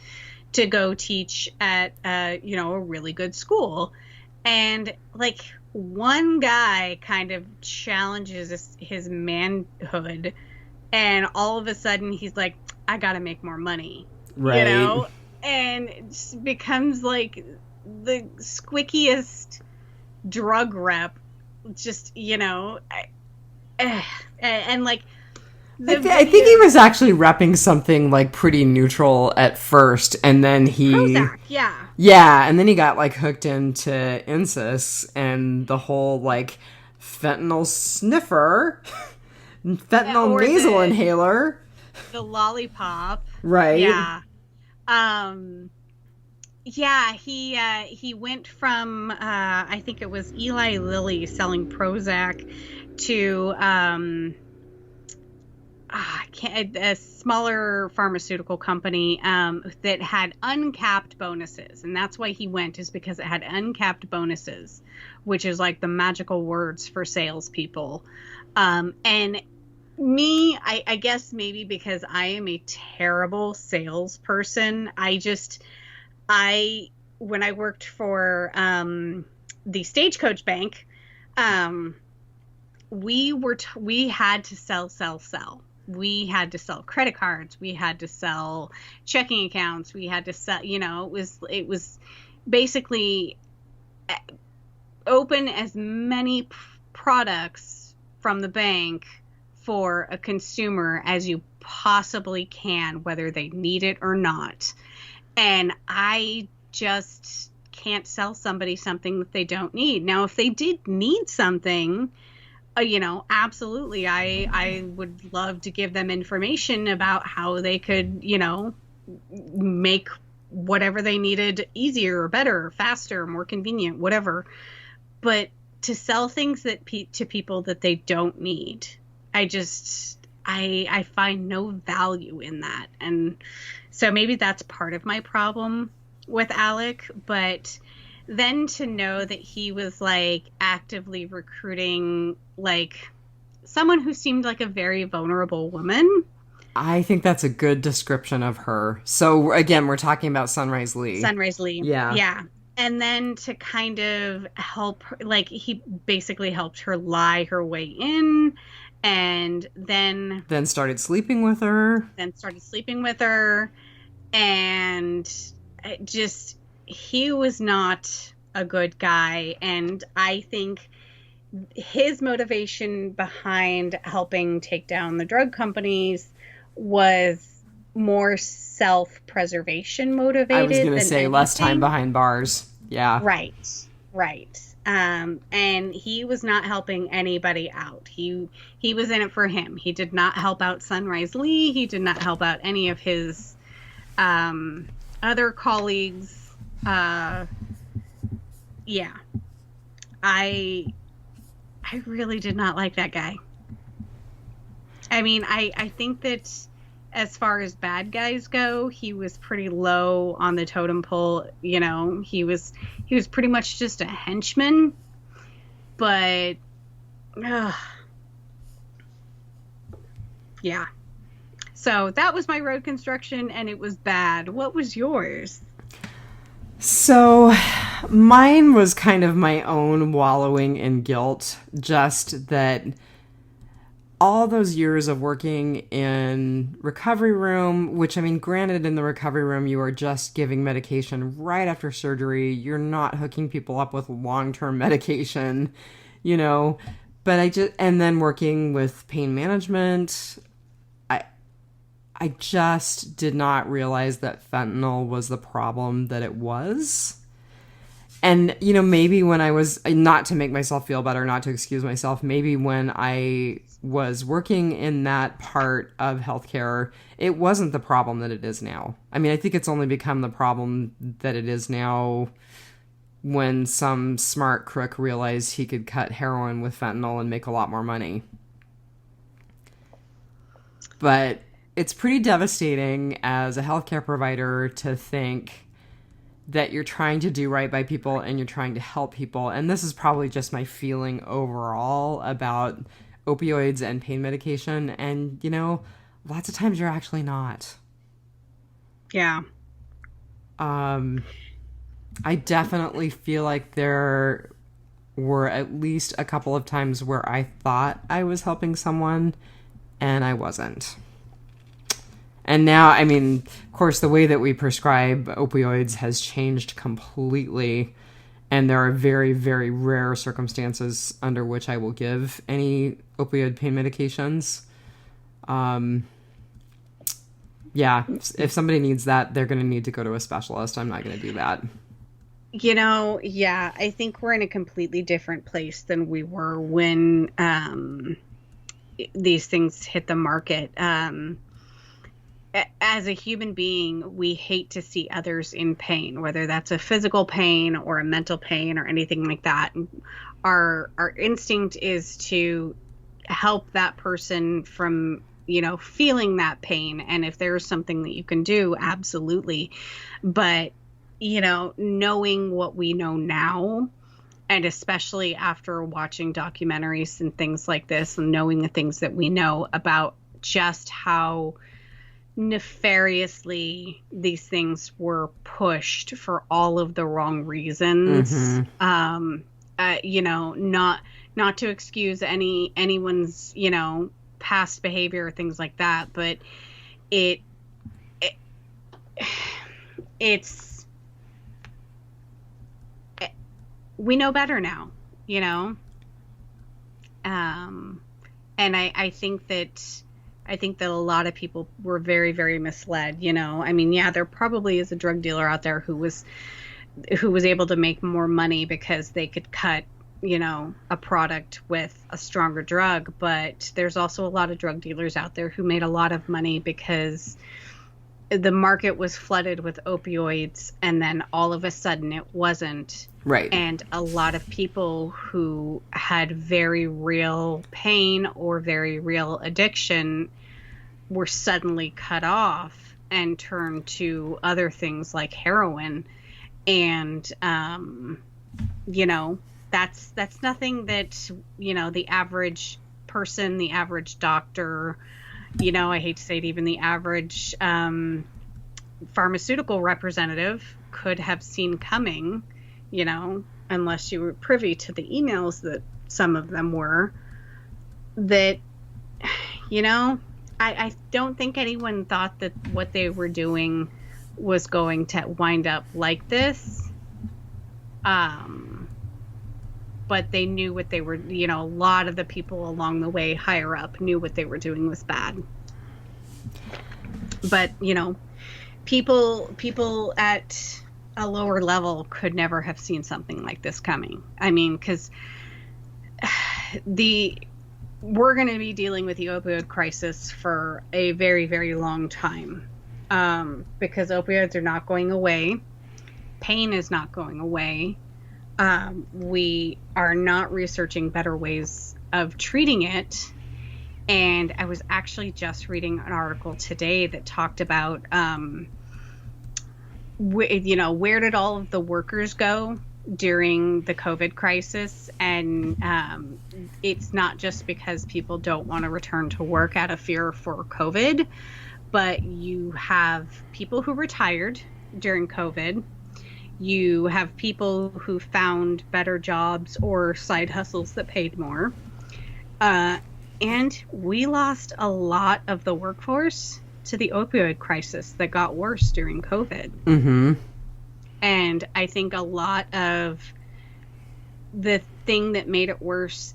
to go teach at, you know, a really good school. And like, one guy kind of challenges his manhood, and all of a sudden he's like, I gotta make more money. Right. You know? And it just becomes like the squickiest drug rep, just, you know, and like, I think he was actually repping something like pretty neutral at first, and then he Prozac, yeah. Yeah, and then he got like hooked into Insys and the whole like fentanyl sniffer, fentanyl nasal inhaler, the lollipop, right? Yeah. Yeah, he went from I think it was Eli Lilly selling Prozac to a smaller pharmaceutical company that had uncapped bonuses, and that's why he went, is because it had uncapped bonuses, which is like the magical words for salespeople. And me, I guess maybe because I am a terrible salesperson, when I worked for the Stagecoach Bank, we had to sell. We had to sell credit cards. We had to sell checking accounts. We had to sell, you know, it was basically open as many products from the bank for a consumer as you possibly can, whether they need it or not. And I just can't sell somebody something that they don't need. Now, if they did need something, you know, absolutely, I would love to give them information about how they could, you know, make whatever they needed easier or better or faster or more convenient, whatever. But to sell things that to people that they don't need, I find no value in that. And so maybe that's part of my problem with Alec. But then to know that he was like actively recruiting like someone who seemed like a very vulnerable woman. I think that's a good description of her. So again, we're talking about Sunrise Lee. Yeah. Yeah. And then to kind of help, like, he basically helped her lie her way in, and then started sleeping with her. And just, he was not a good guy. And I think his motivation behind helping take down the drug companies was more self-preservation motivated. I was going to say less time behind bars. Yeah. Right. And he was not helping anybody out. He was in it for him. He did not help out Sunrise Lee. He did not help out any of his other colleagues. Yeah. I really did not like that guy. I mean, I think that as far as bad guys go, he was pretty low on the totem pole. You know, he was pretty much just a henchman. But, yeah. So that was my road construction, and it was bad. What was yours? So mine was kind of my own wallowing in guilt, just that all those years of working in recovery room, which, I mean, granted, in the recovery room, you are just giving medication right after surgery. You're not hooking people up with long-term medication, you know, and then working with pain management, I just did not realize that fentanyl was the problem that it was. And, you know, maybe when I was, not to make myself feel better, not to excuse myself, maybe when I was working in that part of healthcare, it wasn't the problem that it is now. I mean, I think it's only become the problem that it is now when some smart crook realized he could cut heroin with fentanyl and make a lot more money. But it's pretty devastating as a healthcare provider to think that you're trying to do right by people and you're trying to help people. And this is probably just my feeling overall about opioids and pain medication. And, you know, lots of times you're actually not. Yeah. I definitely feel like there were at least a couple of times where I thought I was helping someone and I wasn't. And now, I mean, of course, the way that we prescribe opioids has changed completely. And there are very, very rare circumstances under which I will give any opioid pain medications. Yeah, if somebody needs that, they're going to need to go to a specialist. I'm not going to do that. You know, yeah, I think we're in a completely different place than we were when these things hit the market. As a human being, we hate to see others in pain, whether that's a physical pain or a mental pain or anything like that. Our instinct is to help that person from, you know, feeling that pain. And if there's something that you can do, absolutely. But, you know, knowing what we know now, and especially after watching documentaries and things like this, and knowing the things that we know about just how nefariously these things were pushed for all of the wrong reasons. Mm-hmm. You know, not to excuse anyone's, you know, past behavior or things like that, but it's we know better now, you know. And I think that a lot of people were very, very misled, you know. I mean, yeah, there probably is a drug dealer out there who was able to make more money because they could cut, you know, a product with a stronger drug. But there's also a lot of drug dealers out there who made a lot of money because the market was flooded with opioids, and then all of a sudden it wasn't. Right. And a lot of people who had very real pain or very real addiction were suddenly cut off and turned to other things like heroin. And, you know, that's nothing that, you know, the average person, the average doctor, you know, I hate to say it, even the average pharmaceutical representative could have seen coming, you know, unless you were privy to the emails that some of them were, that, you know, I don't think anyone thought that what they were doing was going to wind up like this. But they knew what they were, you know, a lot of the people along the way higher up knew what they were doing was bad. But, you know, people at a lower level could never have seen something like this coming. I mean, because we're going to be dealing with the opioid crisis for a very, very long time, because opioids are not going away. Pain is not going away. We are not researching better ways of treating it. And I was actually just reading an article today that talked about, where did all of the workers go during the COVID crisis? And it's not just because people don't want to return to work out of fear for COVID, but you have people who retired during COVID. You have people who found better jobs or side hustles that paid more. And we lost a lot of the workforce to the opioid crisis that got worse during COVID. Mm-hmm. And I think a lot of the thing that made it worse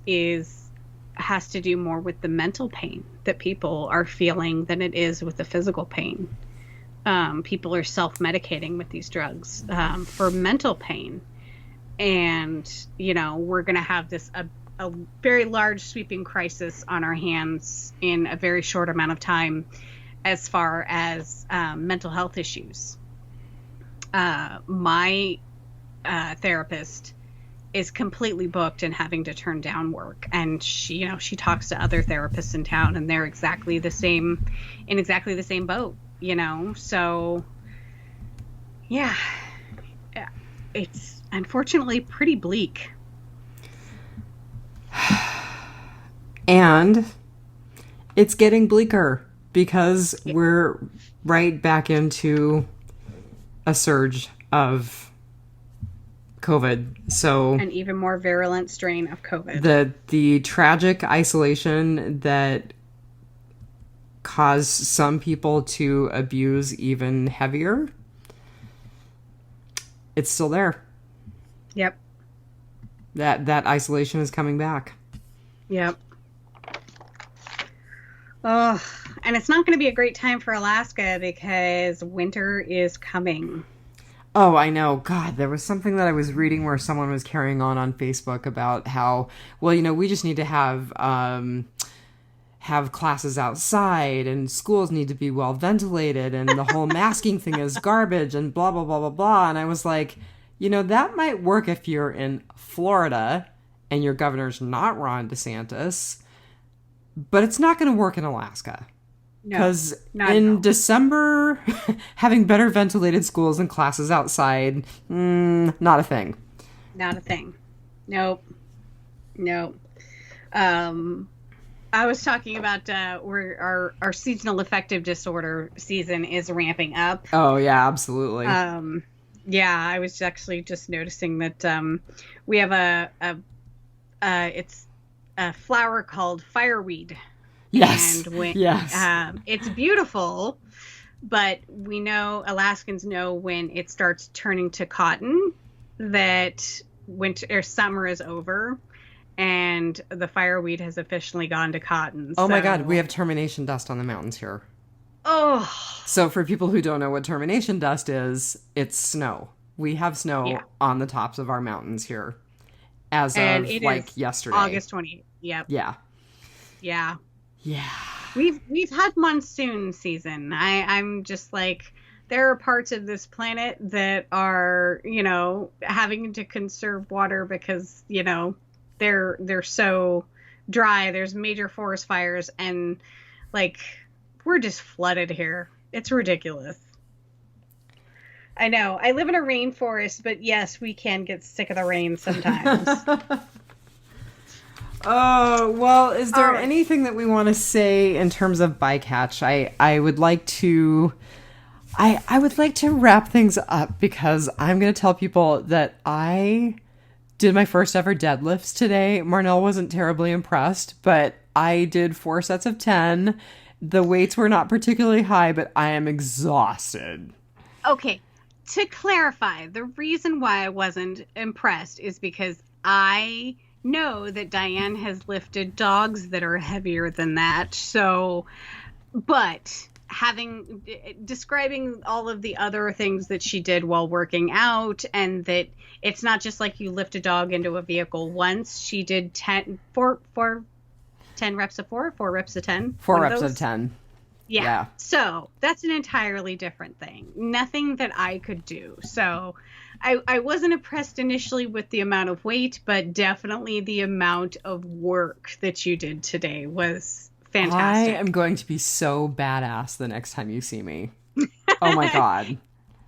has to do more with the mental pain that people are feeling than it is with the physical pain. People are self-medicating with these drugs for mental pain. And, we're going to have a very large sweeping crisis on our hands in a very short amount of time as far as mental health issues. My therapist is completely booked and having to turn down work, and she talks to other therapists in town, and they're in exactly the same boat, so yeah, it's unfortunately pretty bleak. And it's getting bleaker because we're right back into a surge of COVID. So an even more virulent strain of COVID. The tragic isolation that caused some people to abuse even heavier, it's still there. Yep. That isolation is coming back. Yep. Oh, and it's not going to be a great time for Alaska because winter is coming. Oh, I know. God, there was something that I was reading where someone was carrying on Facebook about how, well, we just need to have classes outside and schools need to be well ventilated and the whole masking thing is garbage and blah, blah, blah, blah, blah. And I was like, that might work if you're in Florida and your governor's not Ron DeSantis, but it's not going to work in Alaska. Because in December, having better ventilated schools and classes outside, not a thing. Not a thing. Nope. I was talking about where our seasonal affective disorder season is ramping up. Oh, yeah, absolutely. Yeah, I was actually just noticing that we have it's a flower called fireweed. Yes. And yes. It's beautiful, but we know, Alaskans know when it starts turning to cotton that winter or summer is over and the fireweed has officially gone to cotton. Oh my God, we have termination dust on the mountains here. Oh. So for people who don't know what termination dust is, it's snow. We have snow on the tops of our mountains here as of yesterday. August 28th. Yep. Yeah. Yeah. Yeah. We've had monsoon season. I'm just like, there are parts of this planet that are, having to conserve water because, they're so dry. There's major forest fires and we're just flooded here. It's ridiculous. I know. I live in a rainforest, but yes, we can get sick of the rain sometimes. Oh, well, is there anything that we want to say in terms of bycatch? I would like to I would like to wrap things up because I'm going to tell people that I did my first ever deadlifts today. Marnell wasn't terribly impressed, but I did 4 sets of 10. The weights were not particularly high, but I am exhausted. Okay, to clarify, the reason why I wasn't impressed is because I know that Dianne has lifted dogs that are heavier than that. So, but describing all of the other things that she did while working out, and that it's not just like you lift a dog into a vehicle once. She did 10 reps of 4 reps of 10. 4 reps of 10. Yeah. So that's an entirely different thing. Nothing that I could do. So I wasn't impressed initially with the amount of weight, but definitely the amount of work that you did today was fantastic. I am going to be so badass the next time you see me. Oh my God.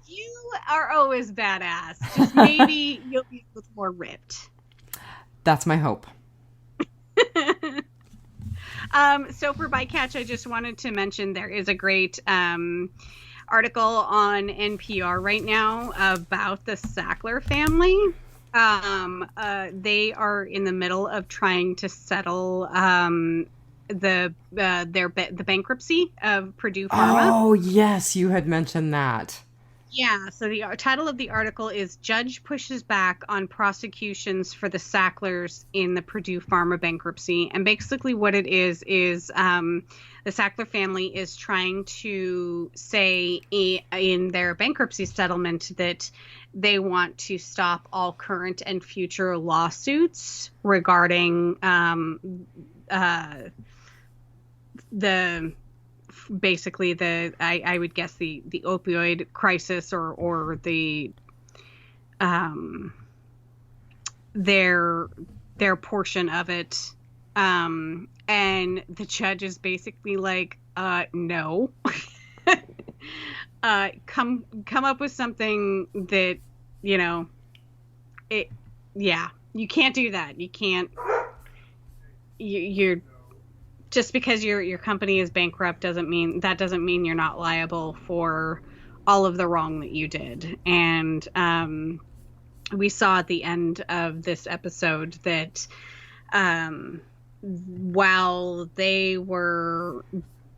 You are always badass. Just maybe you'll be a little more ripped. That's my hope. So for Bycatch, I just wanted to mention there is a great article on NPR right now about the Sackler family. They are in the middle of trying to settle the bankruptcy of Purdue Pharma. Oh, yes, you had mentioned that. Yeah, so the title of the article is Judge Pushes Back on Prosecutions for the Sacklers in the Purdue Pharma Bankruptcy. And basically what it is the Sackler family is trying to say in their bankruptcy settlement that they want to stop all current and future lawsuits regarding I would guess the opioid crisis or the their portion of it, and the judge is basically like, no. Come up with something that, you can't do that. You can't. You're just because your company is bankrupt doesn't mean you're not liable for all of the wrong that you did. And we saw at the end of this episode that while they were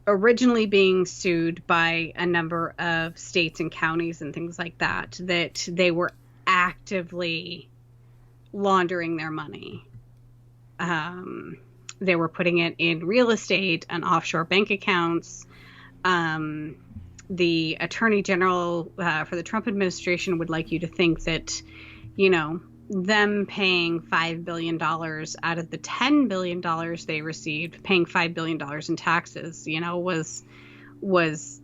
originally being sued by a number of states and counties and things like that they were actively laundering their money. They were putting it in real estate and offshore bank accounts. The Attorney General for the Trump administration would like you to think that, them paying $5 billion out of the $10 billion they received, paying $5 billion in taxes, was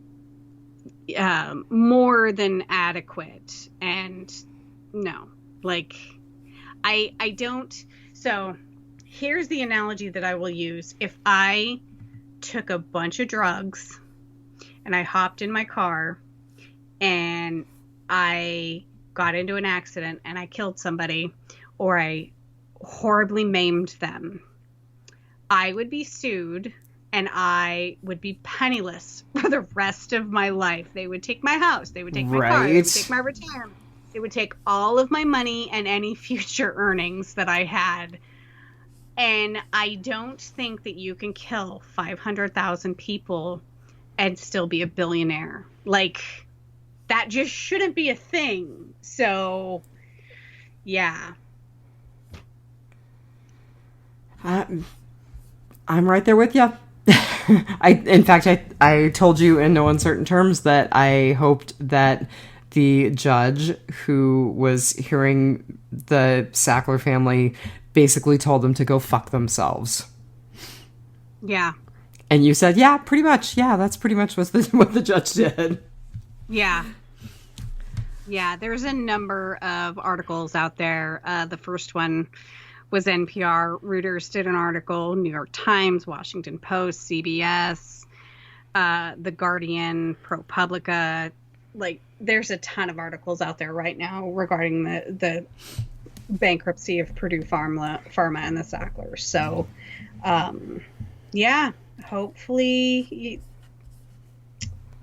more than adequate. And no, I don't. So here's the analogy that I will use. If I took a bunch of drugs and I hopped in my car and I got into an accident and I killed somebody or I horribly maimed them, I would be sued and I would be penniless for the rest of my life. They would take my house. They would take my car. They would take my retirement. They would take all of my money and any future earnings that I had. And I don't think that you can kill 500,000 people and still be a billionaire. That just shouldn't be a thing. So, yeah. I'm right there with you. In fact, I told you in no uncertain terms that I hoped that the judge who was hearing the Sackler family basically told them to go fuck themselves. Yeah. And you said, yeah, pretty much. Yeah, that's pretty much what the judge did. Yeah. Yeah, there's a number of articles out there. The first one was NPR. Reuters did an article, New York Times, Washington Post, CBS, The Guardian, ProPublica. There's a ton of articles out there right now regarding the bankruptcy of Purdue Pharma and the Sacklers. So, yeah, hopefully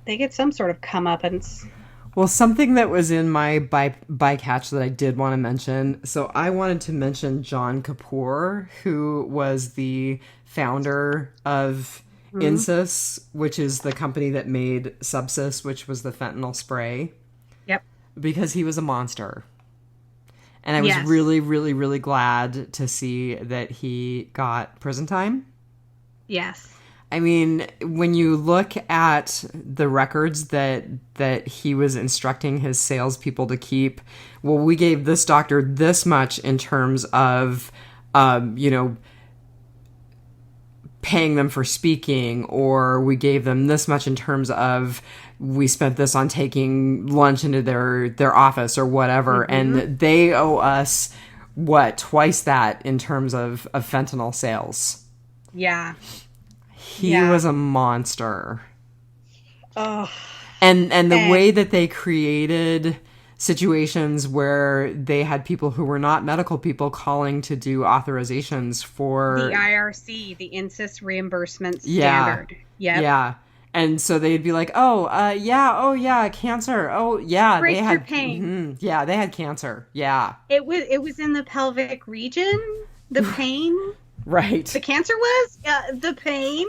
they get some sort of comeuppance. Well, something that was in my bycatch that I did want to mention. So I wanted to mention John Kapoor, who was the founder of Insys, which is the company that made Subsys, which was the fentanyl spray. Yep. Because he was a monster. And I was really, really, really glad to see that he got prison time. Yes. I mean, when you look at the records that he was instructing his salespeople to keep, well, we gave this doctor this much in terms of, paying them for speaking, or we gave them this much in terms of we spent this on taking lunch into their office or whatever. Mm-hmm. And they owe us, twice that in terms of fentanyl sales. Yeah. He was a monster. Oh. And the way that they created situations where they had people who were not medical people calling to do authorizations for the IRC, the Incest Reimbursement Standard. Yeah. And so they'd be like, cancer. Oh, yeah, Break they had through pain. Yeah, they had cancer. Yeah. It was in the pelvic region, the pain. Right. The cancer was? Yeah, the pain.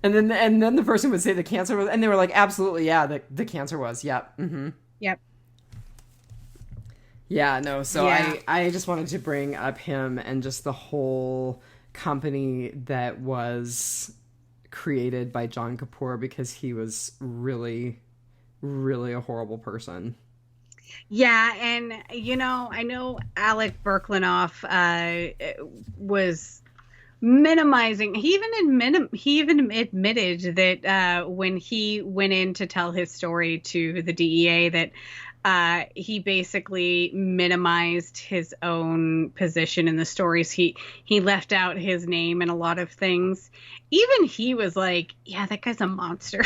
And then the person would say the cancer was, and they were like, absolutely, yeah, the cancer was. Yep. Mm-hmm. Yep. Yeah, no, so I just wanted to bring up him and just the whole company that was created by John Kapoor, because he was really, really a horrible person. Yeah, and I know Alec Berklinoff was minimizing. He even admitted that when he went in to tell his story to the DEA, that he basically minimized his own position in the stories. He left out his name in a lot of things. Even he was like, yeah, that guy's a monster.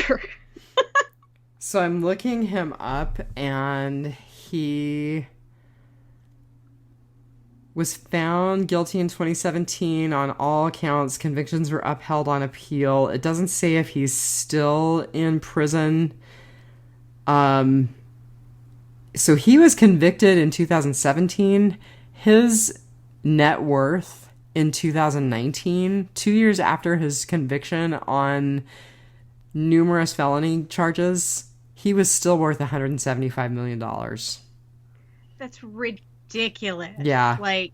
So I'm looking him up, and he was found guilty in 2017 on all counts. Convictions were upheld on appeal. It doesn't say if he's still in prison. So he was convicted in 2017. His net worth in 2019, 2 years after his conviction on numerous felony charges, he was still worth $175 million. That's ridiculous. Yeah. Like,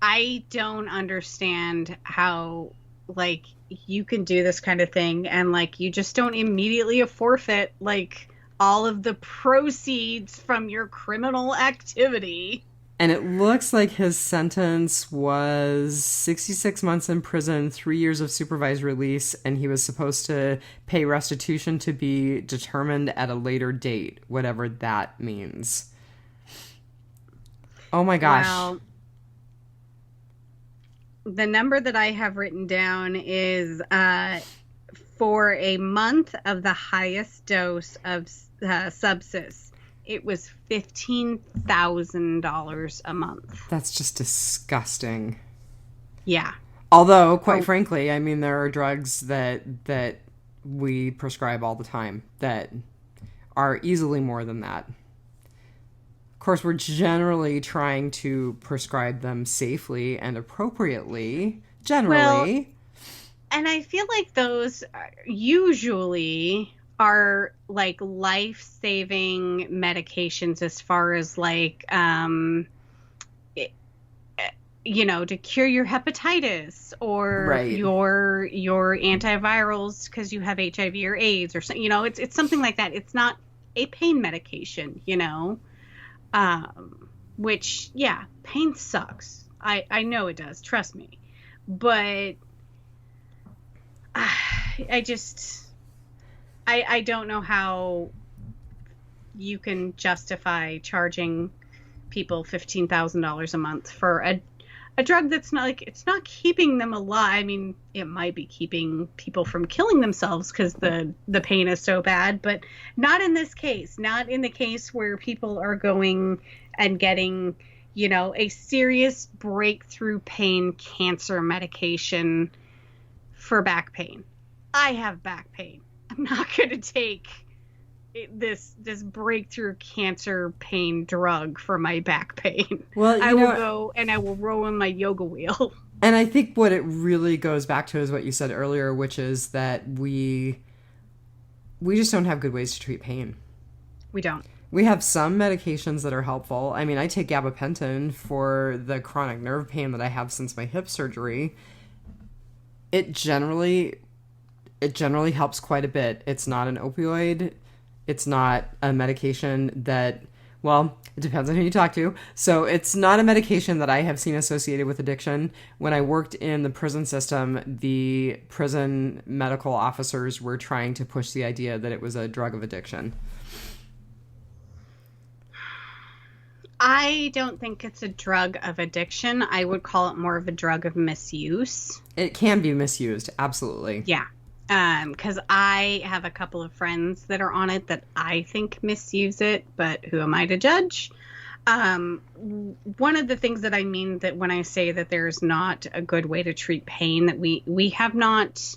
I don't understand how, like, you can do this kind of thing and, like, you just don't immediately forfeit, like, all of the proceeds from your criminal activity. And it looks like his sentence was 66 months in prison, 3 years of supervised release, and he was supposed to pay restitution to be determined at a later date, whatever that means. Oh my gosh. Wow. The number that I have written down is for a month of the highest dose of subsys, it was $15,000 a month. That's just disgusting. Yeah. Although, quite frankly, I mean, there are drugs that we prescribe all the time that are easily more than that. Of course, we're generally trying to prescribe them safely and appropriately, generally. Well, and I feel like those usually are like life-saving medications, as far as like, to cure your hepatitis or your antivirals because you have HIV or AIDS or something. It's something like that. It's not a pain medication, which, yeah, pain sucks. I know it does. Trust me. But I don't know how you can justify charging people $15,000 a month for a drug that's not, like, it's not keeping them alive. I mean, it might be keeping people from killing themselves because the pain is so bad, but not in this case. Not in the case where people are going and getting, a serious breakthrough pain cancer medication for back pain. I have back pain. I'm not going to take this breakthrough cancer pain drug for my back pain. Well, I will go and I will roll on my yoga wheel. And I think what it really goes back to is what you said earlier, which is that we just don't have good ways to treat pain. We don't. We have some medications that are helpful. I mean, I take gabapentin for the chronic nerve pain that I have since my hip surgery. It generally helps quite a bit. It's not an opioid. It's not a medication that, well, it depends on who you talk to. So it's not a medication that I have seen associated with addiction. When I worked in the prison system, the prison medical officers were trying to push the idea that it was a drug of addiction. I don't think it's a drug of addiction. I would call it more of a drug of misuse. It can be misused, absolutely. Yeah. Because I have a couple of friends that are on it that I think misuse it, but who am I to judge? One of the things that I mean that when I say that there's not a good way to treat pain, that we have not.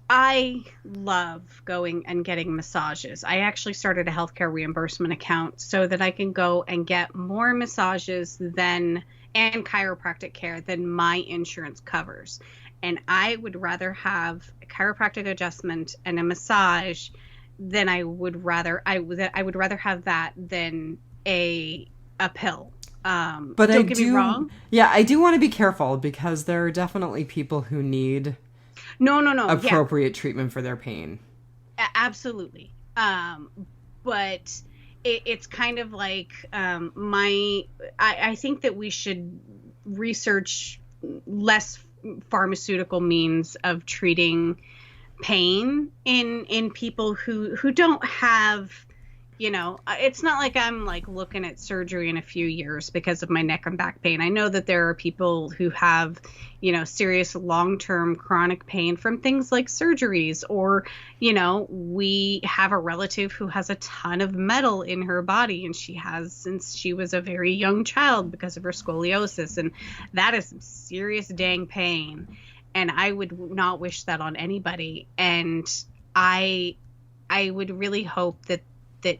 I love going and getting massages. I actually started a healthcare reimbursement account so that I can go and get more massages and chiropractic care than my insurance covers. And I would rather have a chiropractic adjustment and a massage than I would rather have that than a pill. But don't get me wrong. Yeah, I do want to be careful because there are definitely people who need No. appropriate treatment for their pain. Absolutely. But it's kind of like I think that we should research less pharmaceutical means of treating pain in people who don't have, it's not like I'm like looking at surgery in a few years because of my neck and back pain. I know that there are people who have, serious long-term chronic pain from things like surgeries, or, we have a relative who has a ton of metal in her body, and she has since she was a very young child because of her scoliosis. And that is some serious dang pain. And I would not wish that on anybody. And I would really hope that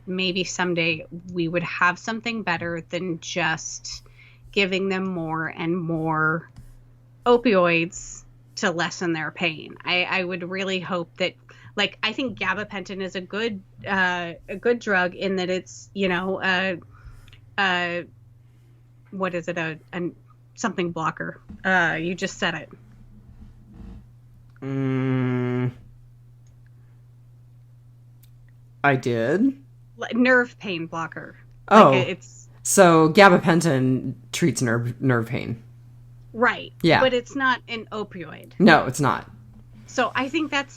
maybe someday we would have something better than just giving them more and more opioids to lessen their pain. I would really hope that, like, I think gabapentin is a good drug in that it's, what is it? A something blocker. You just said it. I did. Nerve pain blocker. Oh, like so gabapentin treats nerve pain. Right. Yeah. But it's not an opioid. No, it's not. So I think that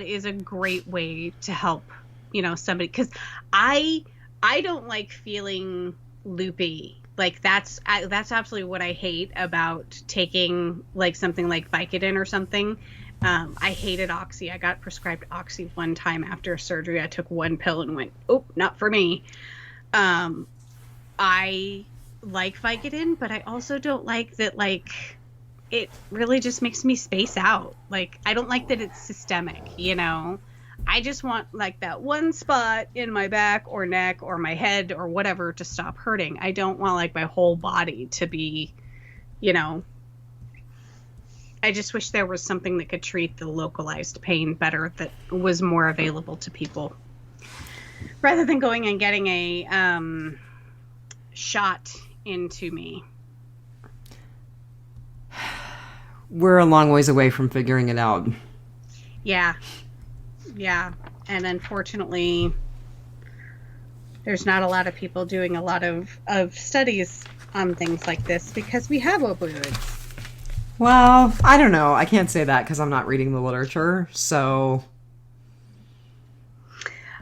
is a great way to help, somebody, because I don't like feeling loopy. Like that's absolutely what I hate about taking like something like Vicodin or something. I hated Oxy. I got prescribed Oxy one time after surgery. I took one pill and went, oh, not for me. I like Vicodin, but I also don't like that, like, it really just makes me space out. Like, I don't like that it's systemic, I just want, like, that one spot in my back or neck or my head or whatever to stop hurting. I don't want, like, my whole body to be, I just wish there was something that could treat the localized pain better, that was more available to people, rather than going and getting a shot into me. We're a long ways away from figuring it out. Yeah. And unfortunately, there's not a lot of people doing a lot of studies on things like this because we have opioids. Well, I don't know. I can't say that because I'm not reading the literature. So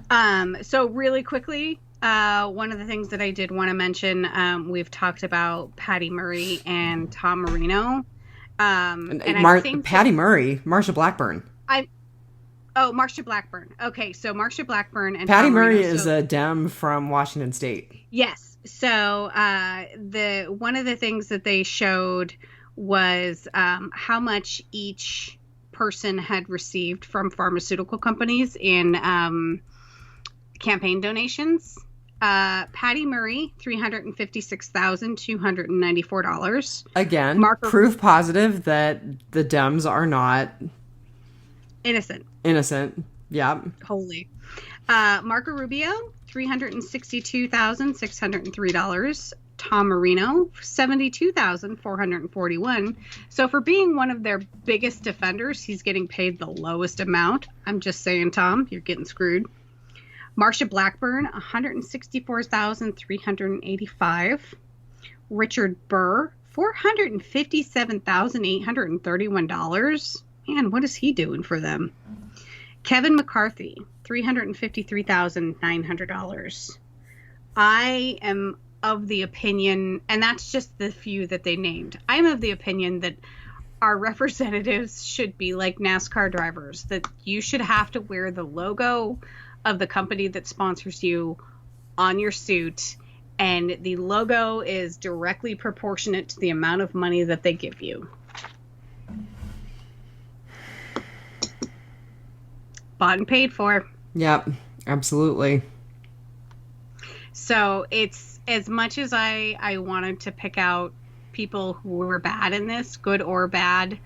really quickly, one of the things that I did want to mention, we've talked about Patty Murray and Tom Marino. I think Patty Murray, Marsha Blackburn. Marsha Blackburn. Okay, so Marsha Blackburn and Patty Tom Murray Marino, is a Dem from Washington State. Yes. So one of the things that they showed was how much each person had received from pharmaceutical companies in campaign donations. Patty Murray, $356,294. Again, proof positive that the Dems are not innocent. Yeah. Holy. Marco Rubio, $362,603. Tom Marino, $72,441. So for being one of their biggest defenders, he's getting paid the lowest amount. I'm just saying, Tom, you're getting screwed. Marsha Blackburn, $164,385. Richard Burr, $457,831. Man, what is he doing for them? Kevin McCarthy, $353,900. I am of the opinion, and that's just the few that they named. I'm of the opinion that our representatives should be like NASCAR drivers, that you should have to wear the logo of the company that sponsors you on your suit, and the logo is directly proportionate to the amount of money that they give you. Bought and paid for. Yep, absolutely. So it's, as much as I wanted to pick out people who were bad in this, good or bad,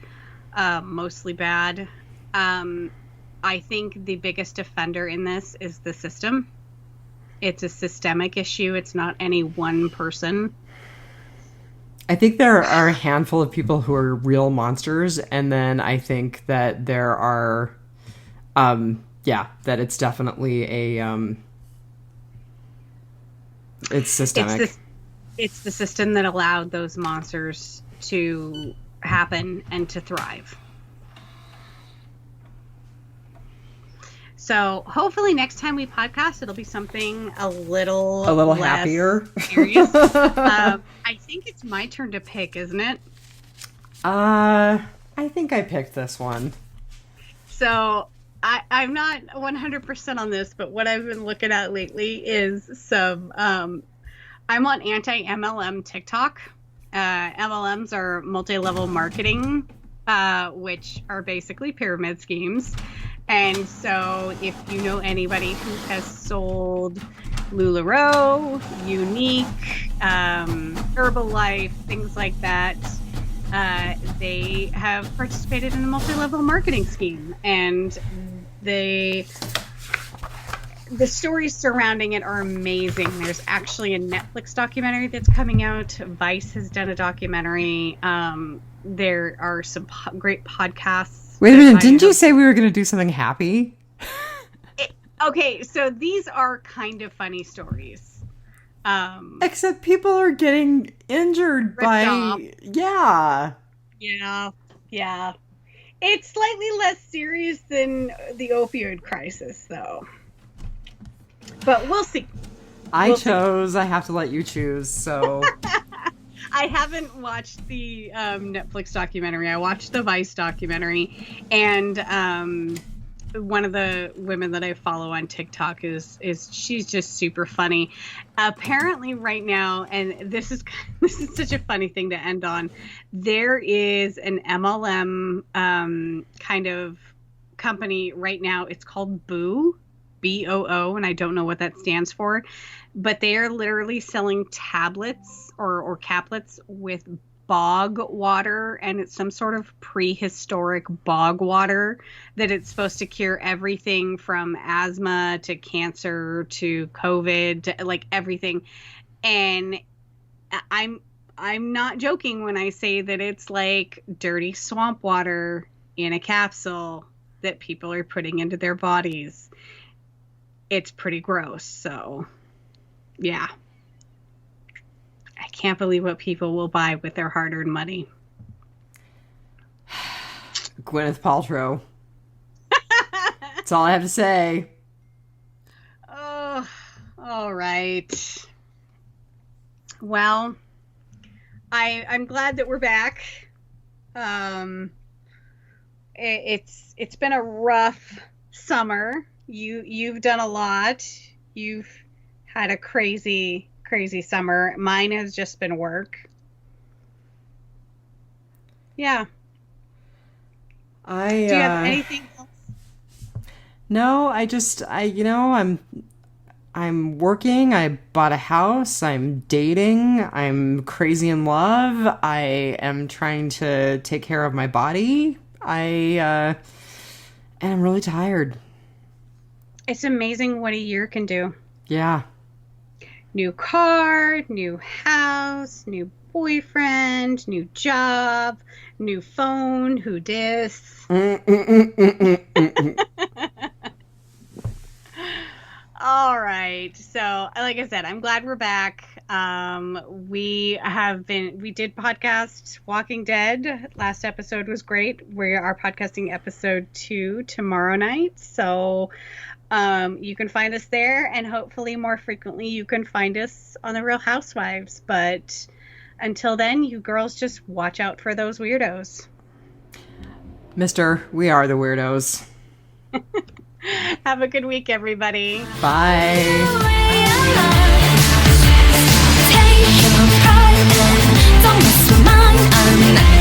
mostly bad, I think the biggest offender in this is the system. It's a systemic issue. It's not any one person. I think there are a handful of people who are real monsters, and then I think that there are, that it's definitely a, it's systemic. It's the system that allowed those monsters to happen and to thrive. So hopefully next time we podcast, it'll be something a little less happier. Serious. I think it's my turn to pick, isn't it? I think I picked this one. So I'm not 100% on this, but what I've been looking at lately is some, I'm on anti-MLM TikTok. MLMs are multi-level marketing, which are basically pyramid schemes. And so if you know anybody who has sold LuLaRoe, Unique, Herbalife, things like that, they have participated in a multi-level marketing scheme. And the stories surrounding it are amazing. There's actually a Netflix documentary that's coming out. Vice has done a documentary. There are some great podcasts. Wait a minute, didn't you say we were going to do something happy? Okay, so these are kind of funny stories. Except people are getting injured by... off. Yeah. Yeah. It's slightly less serious than the opioid crisis, though. But we'll see. I have to let you choose, so... I haven't watched the Netflix documentary. I watched the Vice documentary, and one of the women that I follow on TikTok is she's just super funny. Apparently, right now, and this is such a funny thing to end on. There is an MLM kind of company right now. It's called Boo, BOO, and I don't know what that stands for. But they are literally selling tablets or caplets with bog water, and it's some sort of prehistoric bog water that it's supposed to cure everything from asthma to cancer to COVID, to, like, everything. And I'm not joking when I say that it's like dirty swamp water in a capsule that people are putting into their bodies. It's pretty gross, so... yeah. I can't believe what people will buy with their hard-earned money. Gwyneth Paltrow. That's all I have to say. Oh, all right. Well, I'm glad that we're back. It's been a rough summer. You've done a lot. You've had a crazy summer. Mine has just been work. Yeah. Do you have anything else? No, I'm working. I bought a house. I'm dating. I'm crazy in love. I am trying to take care of my body. And I'm really tired. It's amazing what a year can do. Yeah. New car, new house, new boyfriend, new job, new phone, who dis. All right. So, like I said, I'm glad we're back. We did podcast Walking Dead. Last episode was great. We are podcasting episode 2 tomorrow night. So, You can find us there, and hopefully more frequently you can find us on The Real Housewives. But until then, you girls just watch out for those weirdos. Mister, we are the weirdos. Have a good week, everybody. Bye. Take your pride and don't mess with mine. I'm